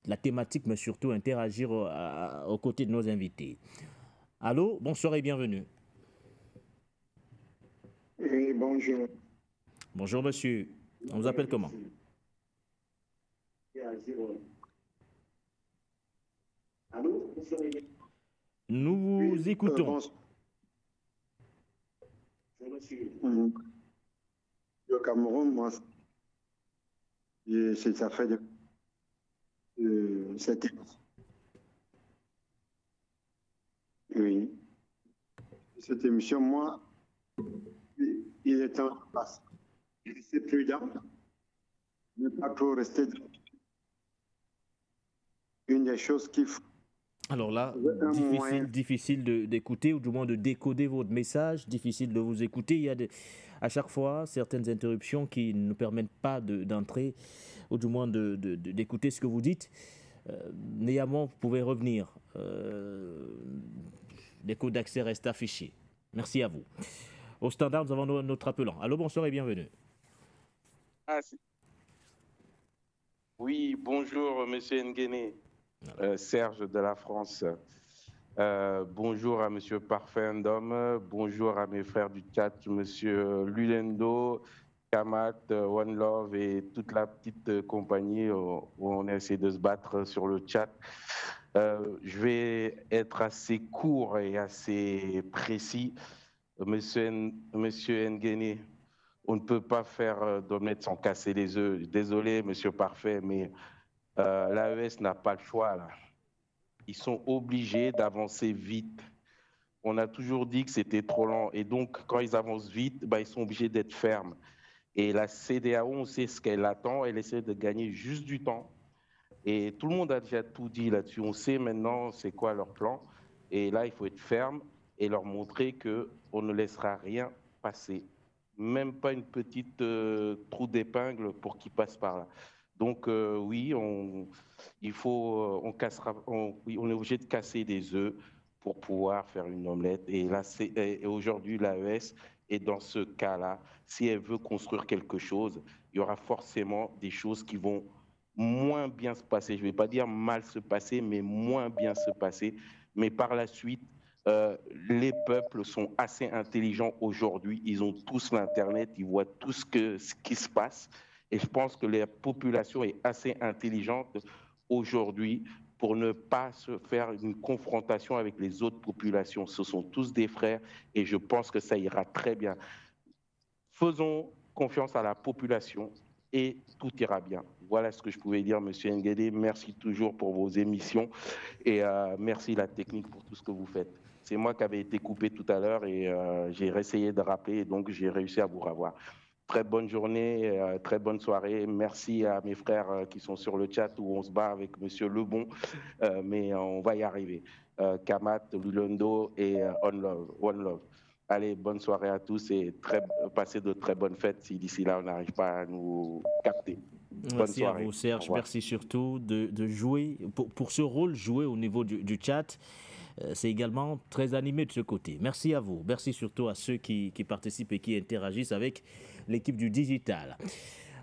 la thématique, mais surtout interagir aux côtés de nos invités. Allô, bonsoir et bienvenue. Oui, bonjour. Bonjour monsieur, on vous appelle comment? Allô? Nous vous écoutons. Au Cameroun, moi, ça fait cette... Oui. Cette émission, moi, il est temps de passer. C'est prudent, ne pas trop rester. Une des choses qu'il faut. Alors là, difficile d'écouter, ou du moins de décoder votre message, difficile de vous écouter. Il y a à chaque fois certaines interruptions qui ne nous permettent pas d'entrer, ou du moins d'écouter ce que vous dites. Néanmoins, vous pouvez revenir. Les codes d'accès restent affichés. Merci à vous. Au standard, nous avons notre appelant. Allô, bonsoir et bienvenue. Oui, bonjour, monsieur Nguéné, Serge de la France. Bonjour à monsieur Parfait Ndom, bonjour à mes frères du chat, monsieur Lulendo, Kamat, One Love et toute la petite compagnie où on essaie de se battre sur le chat. Je vais être assez court et assez précis. Monsieur Nguéné, on ne peut pas faire d'omelette sans casser les œufs. Désolé, monsieur Parfait, mais l'AES n'a pas le choix, là. Ils sont obligés d'avancer vite. On a toujours dit que c'était trop lent. Et donc, quand ils avancent vite, ils sont obligés d'être fermes. Et la CEDEAO, on sait ce qu'elle attend. Elle essaie de gagner juste du temps. Et tout le monde a déjà tout dit là-dessus. On sait maintenant c'est quoi leur plan. Et là, il faut être ferme et leur montrer qu'on ne laissera rien passer. Même pas une petite trou d'épingle pour qu'ils passent par là. Donc oui, on est obligé de casser des œufs pour pouvoir faire une omelette. Et là, aujourd'hui, l'AES est dans ce cas-là. Si elle veut construire quelque chose, il y aura forcément des choses qui vont moins bien se passer. Je ne vais pas dire mal se passer, mais moins bien se passer. Mais par la suite, les peuples sont assez intelligents aujourd'hui. Ils ont tous l'Internet, ils voient tout ce qui se passe. Et je pense que la population est assez intelligente aujourd'hui pour ne pas se faire une confrontation avec les autres populations. Ce sont tous des frères et je pense que ça ira très bien. Faisons confiance à la population et tout ira bien. Voilà ce que je pouvais dire, Monsieur Nguédé. Merci toujours pour vos émissions et merci la technique pour tout ce que vous faites. C'est moi qui avais été coupé tout à l'heure et j'ai essayé de rappeler et donc j'ai réussi à vous revoir. Très bonne journée, très bonne soirée. Merci à mes frères qui sont sur le chat où on se bat avec Monsieur Lebon, mais on va y arriver. Kamat, Lulendo et One Love. Allez, bonne soirée à tous et passez de très bonnes fêtes si d'ici là on n'arrive pas à nous capter. Merci à vous, Serge. Merci surtout de jouer, pour ce rôle joué au niveau du chat. C'est également très animé de ce côté. Merci à vous. Merci surtout à ceux qui participent et qui interagissent avec l'équipe du digital.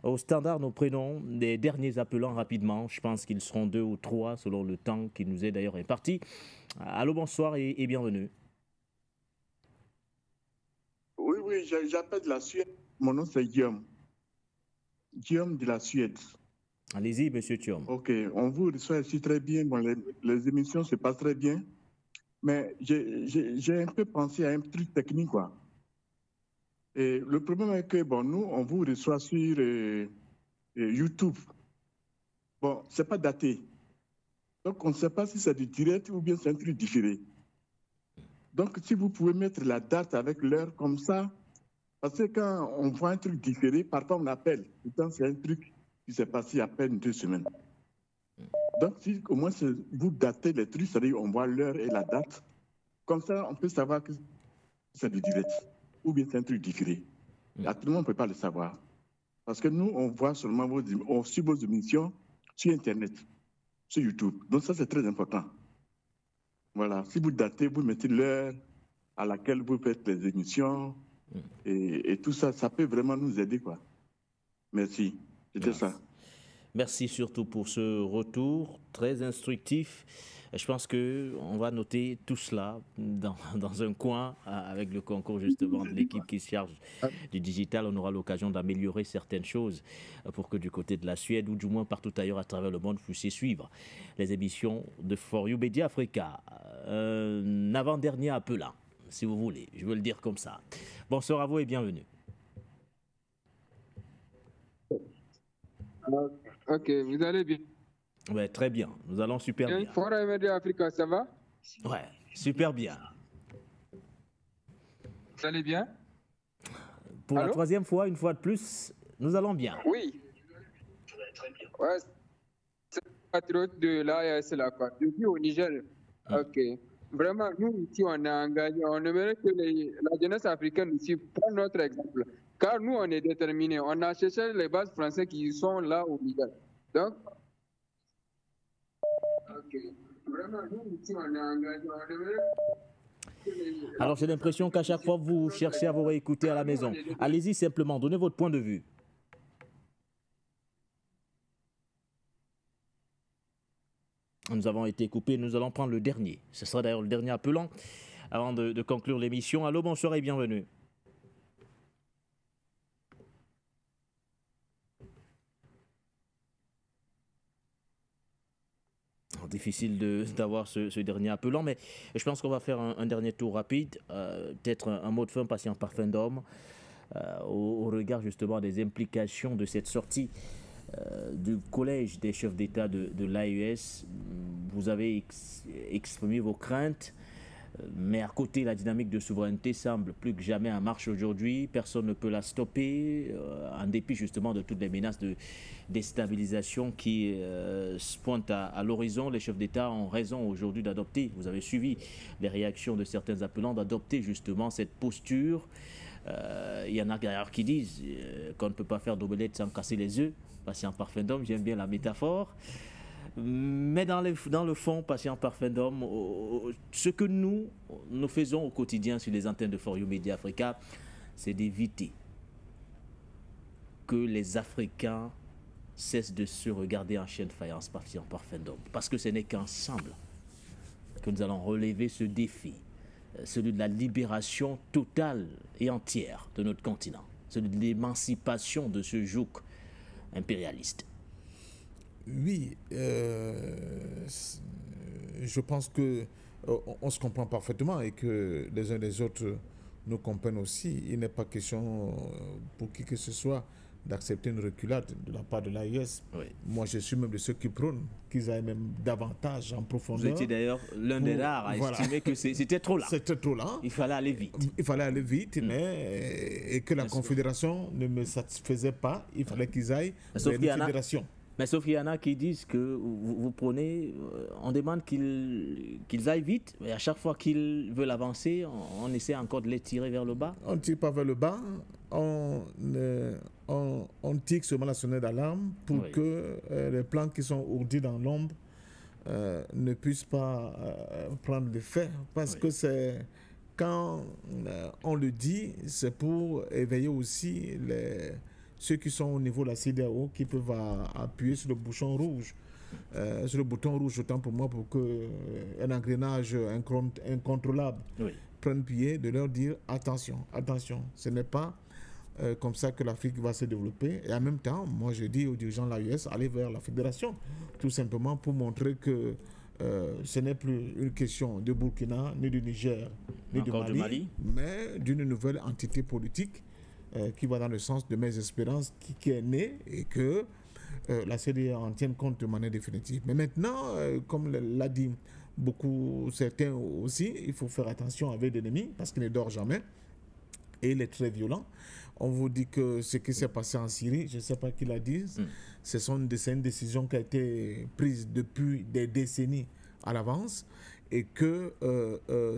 Au standard, nous prenons les derniers appelants rapidement. Je pense qu'ils seront 2 ou 3 selon le temps qui nous est d'ailleurs imparti. Allô, bonsoir et bienvenue. Oui, j'appelle de la Suède. Mon nom, c'est Guillaume. Guillaume de la Suède. Allez-y, monsieur Thiom. OK, on vous reçoit ici très bien. Bon, les émissions se passent très bien. Mais j'ai un peu pensé à un truc technique, quoi. Et le problème est que, bon, nous, on vous reçoit sur YouTube. Bon, c'est pas daté. Donc, on ne sait pas si c'est du direct ou bien c'est un truc différé. Donc, si vous pouvez mettre la date avec l'heure comme ça, parce que quand on voit un truc différé, parfois on appelle. Pourtant, c'est un truc qui s'est passé à peine 2 semaines. Donc, si au moins vous datez les trucs, c'est-à-dire on voit l'heure et la date, comme ça, on peut savoir que c'est du direct ou bien c'est un truc différé. À tout le monde ne peut pas le savoir. Parce que nous, on voit seulement on suit vos émissions sur Internet, sur YouTube. Donc, ça, c'est très important. Voilà. Si vous datez, vous mettez l'heure à laquelle vous faites les émissions et tout ça, ça peut vraiment nous aider, quoi. Merci. C'était ça. Merci surtout pour ce retour très instructif. Je pense qu'on va noter tout cela dans un coin avec le concours justement de l'équipe qui se charge du digital. On aura l'occasion d'améliorer certaines choses pour que du côté de la Suède ou du moins partout ailleurs à travers le monde, vous puissiez suivre les émissions de For You Media Africa. Un avant-dernier appelant, si vous voulez, je veux le dire comme ça. Bonsoir à vous et bienvenue. Ok, vous allez bien? Ouais, très bien, nous allons super bien. For You Media Africa, ça va? Ouais, super bien. Vous allez bien? Pour la 3e fois, une fois de plus, nous allons bien. Oui. Ouais, c'est le patriote de l'AES là, quoi. Depuis au Niger. Ok. Vraiment, nous ici, on est engagés. On aimerait que la jeunesse africaine ici prenne notre exemple. Car nous, on est déterminés. On a cherché les bases françaises qui sont là au Niger. Donc, ok. Vraiment, nous ici, on est engagés. On aimerait... Alors, j'ai l'impression qu'à chaque fois, vous cherchez à vous réécouter à la maison. Allez-y simplement, donnez votre point de vue. Nous avons été coupés, nous allons prendre le dernier. Ce sera d'ailleurs le dernier appelant avant de conclure l'émission. Allô, bonsoir et bienvenue. Difficile d'avoir ce dernier appelant, mais je pense qu'on va faire un dernier tour rapide, peut-être un mot de fin, patient parfum d'homme, au regard justement des implications de cette sortie du collège des chefs d'État de l'AES. Vous avez exprimé vos craintes, mais à côté, la dynamique de souveraineté semble plus que jamais en marche aujourd'hui. Personne ne peut la stopper, en dépit justement de toutes les menaces de déstabilisation qui se pointent à l'horizon. Les chefs d'État ont raison aujourd'hui d'adopter, vous avez suivi les réactions de certains appelants, d'adopter justement cette posture. Il y en a d'ailleurs qui disent qu'on ne peut pas faire d'omelette sans casser les œufs. Patient parfum d'homme, j'aime bien la métaphore. Mais dans le fond, patient parfum d'homme, ce que nous faisons au quotidien sur les antennes de For You Media Africa, c'est d'éviter que les Africains cessent de se regarder en chaîne de faïence, patient parfum d'homme. Parce que ce n'est qu'ensemble que nous allons relever ce défi celui de la libération totale et entière de notre continent, celui de l'émancipation de ce joug impérialiste. Oui, je pense que on se comprend parfaitement et que les uns des autres nous comprennent aussi. Il n'est pas question pour qui que ce soit d'accepter une reculade de la part de l'AES. Oui. Moi, je suis même de ceux qui prônent qu'ils aillent même davantage en profondeur. Vous étiez d'ailleurs l'un des rares à estimer que c'était trop là. C'était trop là. Il fallait aller vite. Il fallait aller vite, et que la Confédération ne me satisfaisait pas. Il fallait qu'ils aillent vers une fédération. Mais sauf qu'il y en a qui disent que vous prenez, on demande qu'ils aillent vite, mais à chaque fois qu'ils veulent avancer, on essaie encore de les tirer vers le bas. On ne tire pas vers le bas, on tire seulement la sonnette d'alarme pour que les plans qui sont ourdis dans l'ombre ne puissent pas prendre de fait. Parce que c'est quand on le dit, c'est pour éveiller aussi ceux qui sont au niveau de la CEDEAO qui peuvent appuyer sur le bouton rouge. Sur le bouton rouge, autant pour moi, pour qu'un engrenage incontrôlable prenne pied, de leur dire attention, attention, ce n'est pas comme ça que l'Afrique va se développer. Et en même temps, moi je dis aux dirigeants de l'AES, allez vers la fédération, tout simplement pour montrer que ce n'est plus une question de Burkina, ni du Niger, ni du Mali, mais d'une nouvelle entité politique qui va dans le sens de mes espérances, qui est née, et que la CEDEAO en tienne compte de manière définitive. Mais maintenant, comme l'a dit certains aussi, il faut faire attention avec l'ennemi, parce qu'il ne dort jamais, et il est très violent. On vous dit que ce qui s'est passé en Syrie, je ne sais pas qui l'a dit, c'est une décision qui a été prise depuis des décennies à l'avance, et que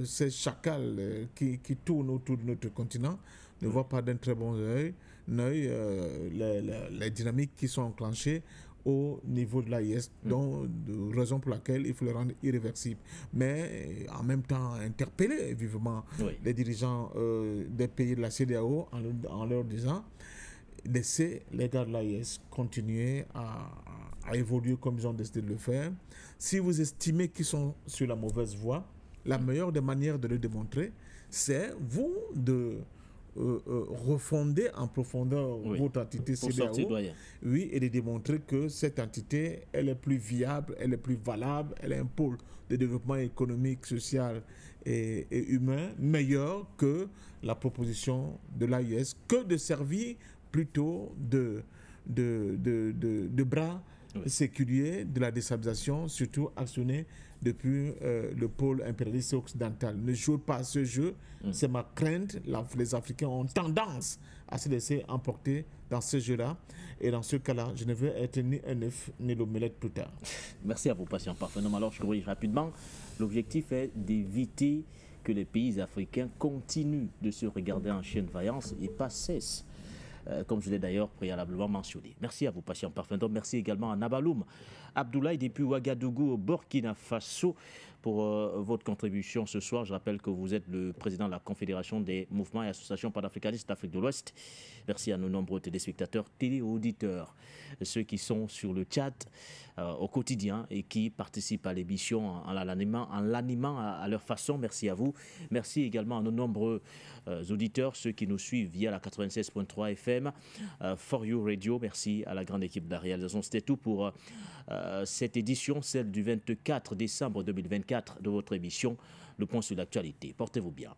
ces chacals qui tournent autour de notre continent ne voient pas d'un très bon œil les dynamiques qui sont enclenchées au niveau de l'AIS, donc raison pour laquelle il faut le rendre irréversible. Mais en même temps, interpeller vivement les dirigeants des pays de la CEDEAO en leur disant laissez les gars de l'AIS continuer à évoluer comme ils ont décidé de le faire. Si vous estimez qu'ils sont sur la mauvaise voie, la meilleure des manières de le démontrer, c'est vous de refonder en profondeur votre entité CEDEAO, et de démontrer que cette entité, elle est plus viable, elle est plus valable, elle est un pôle de développement économique, social et humain meilleur que la proposition de l'AIS, que de servir plutôt de bras séculier de la déstabilisation, surtout actionné depuis le pôle impérialiste occidental. Ne jouez pas à ce jeu, c'est ma crainte. Les Africains ont tendance à se laisser emporter dans ce jeu-là. Et dans ce cas-là, je ne veux être ni un œuf ni l'omelette plus tard. Merci à vous, patient parfaitement. Alors, je corrige rapidement. L'objectif est d'éviter que les pays africains continuent de se regarder en chien de faïence et pas cessent, comme je l'ai d'ailleurs préalablement mentionné. Merci à vous, patient parfait. Merci également à Nabaloum Abdoulaye depuis Ouagadougou au Burkina Faso pour votre contribution ce soir. Je rappelle que vous êtes le président de la Confédération des mouvements et associations panafricanistes d'Afrique de l'Ouest. Merci à nos nombreux téléspectateurs, téléauditeurs, ceux qui sont sur le chat au quotidien et qui participent à l'émission en l'animant à leur façon. Merci à vous. Merci également à nos nombreux auditeurs, ceux qui nous suivent via la 96.3 FM, For You Radio. Merci à la grande équipe de la réalisation. C'était tout pour cette édition, celle du 24 décembre 2024 de votre émission Le Point sur l'actualité. Portez-vous bien.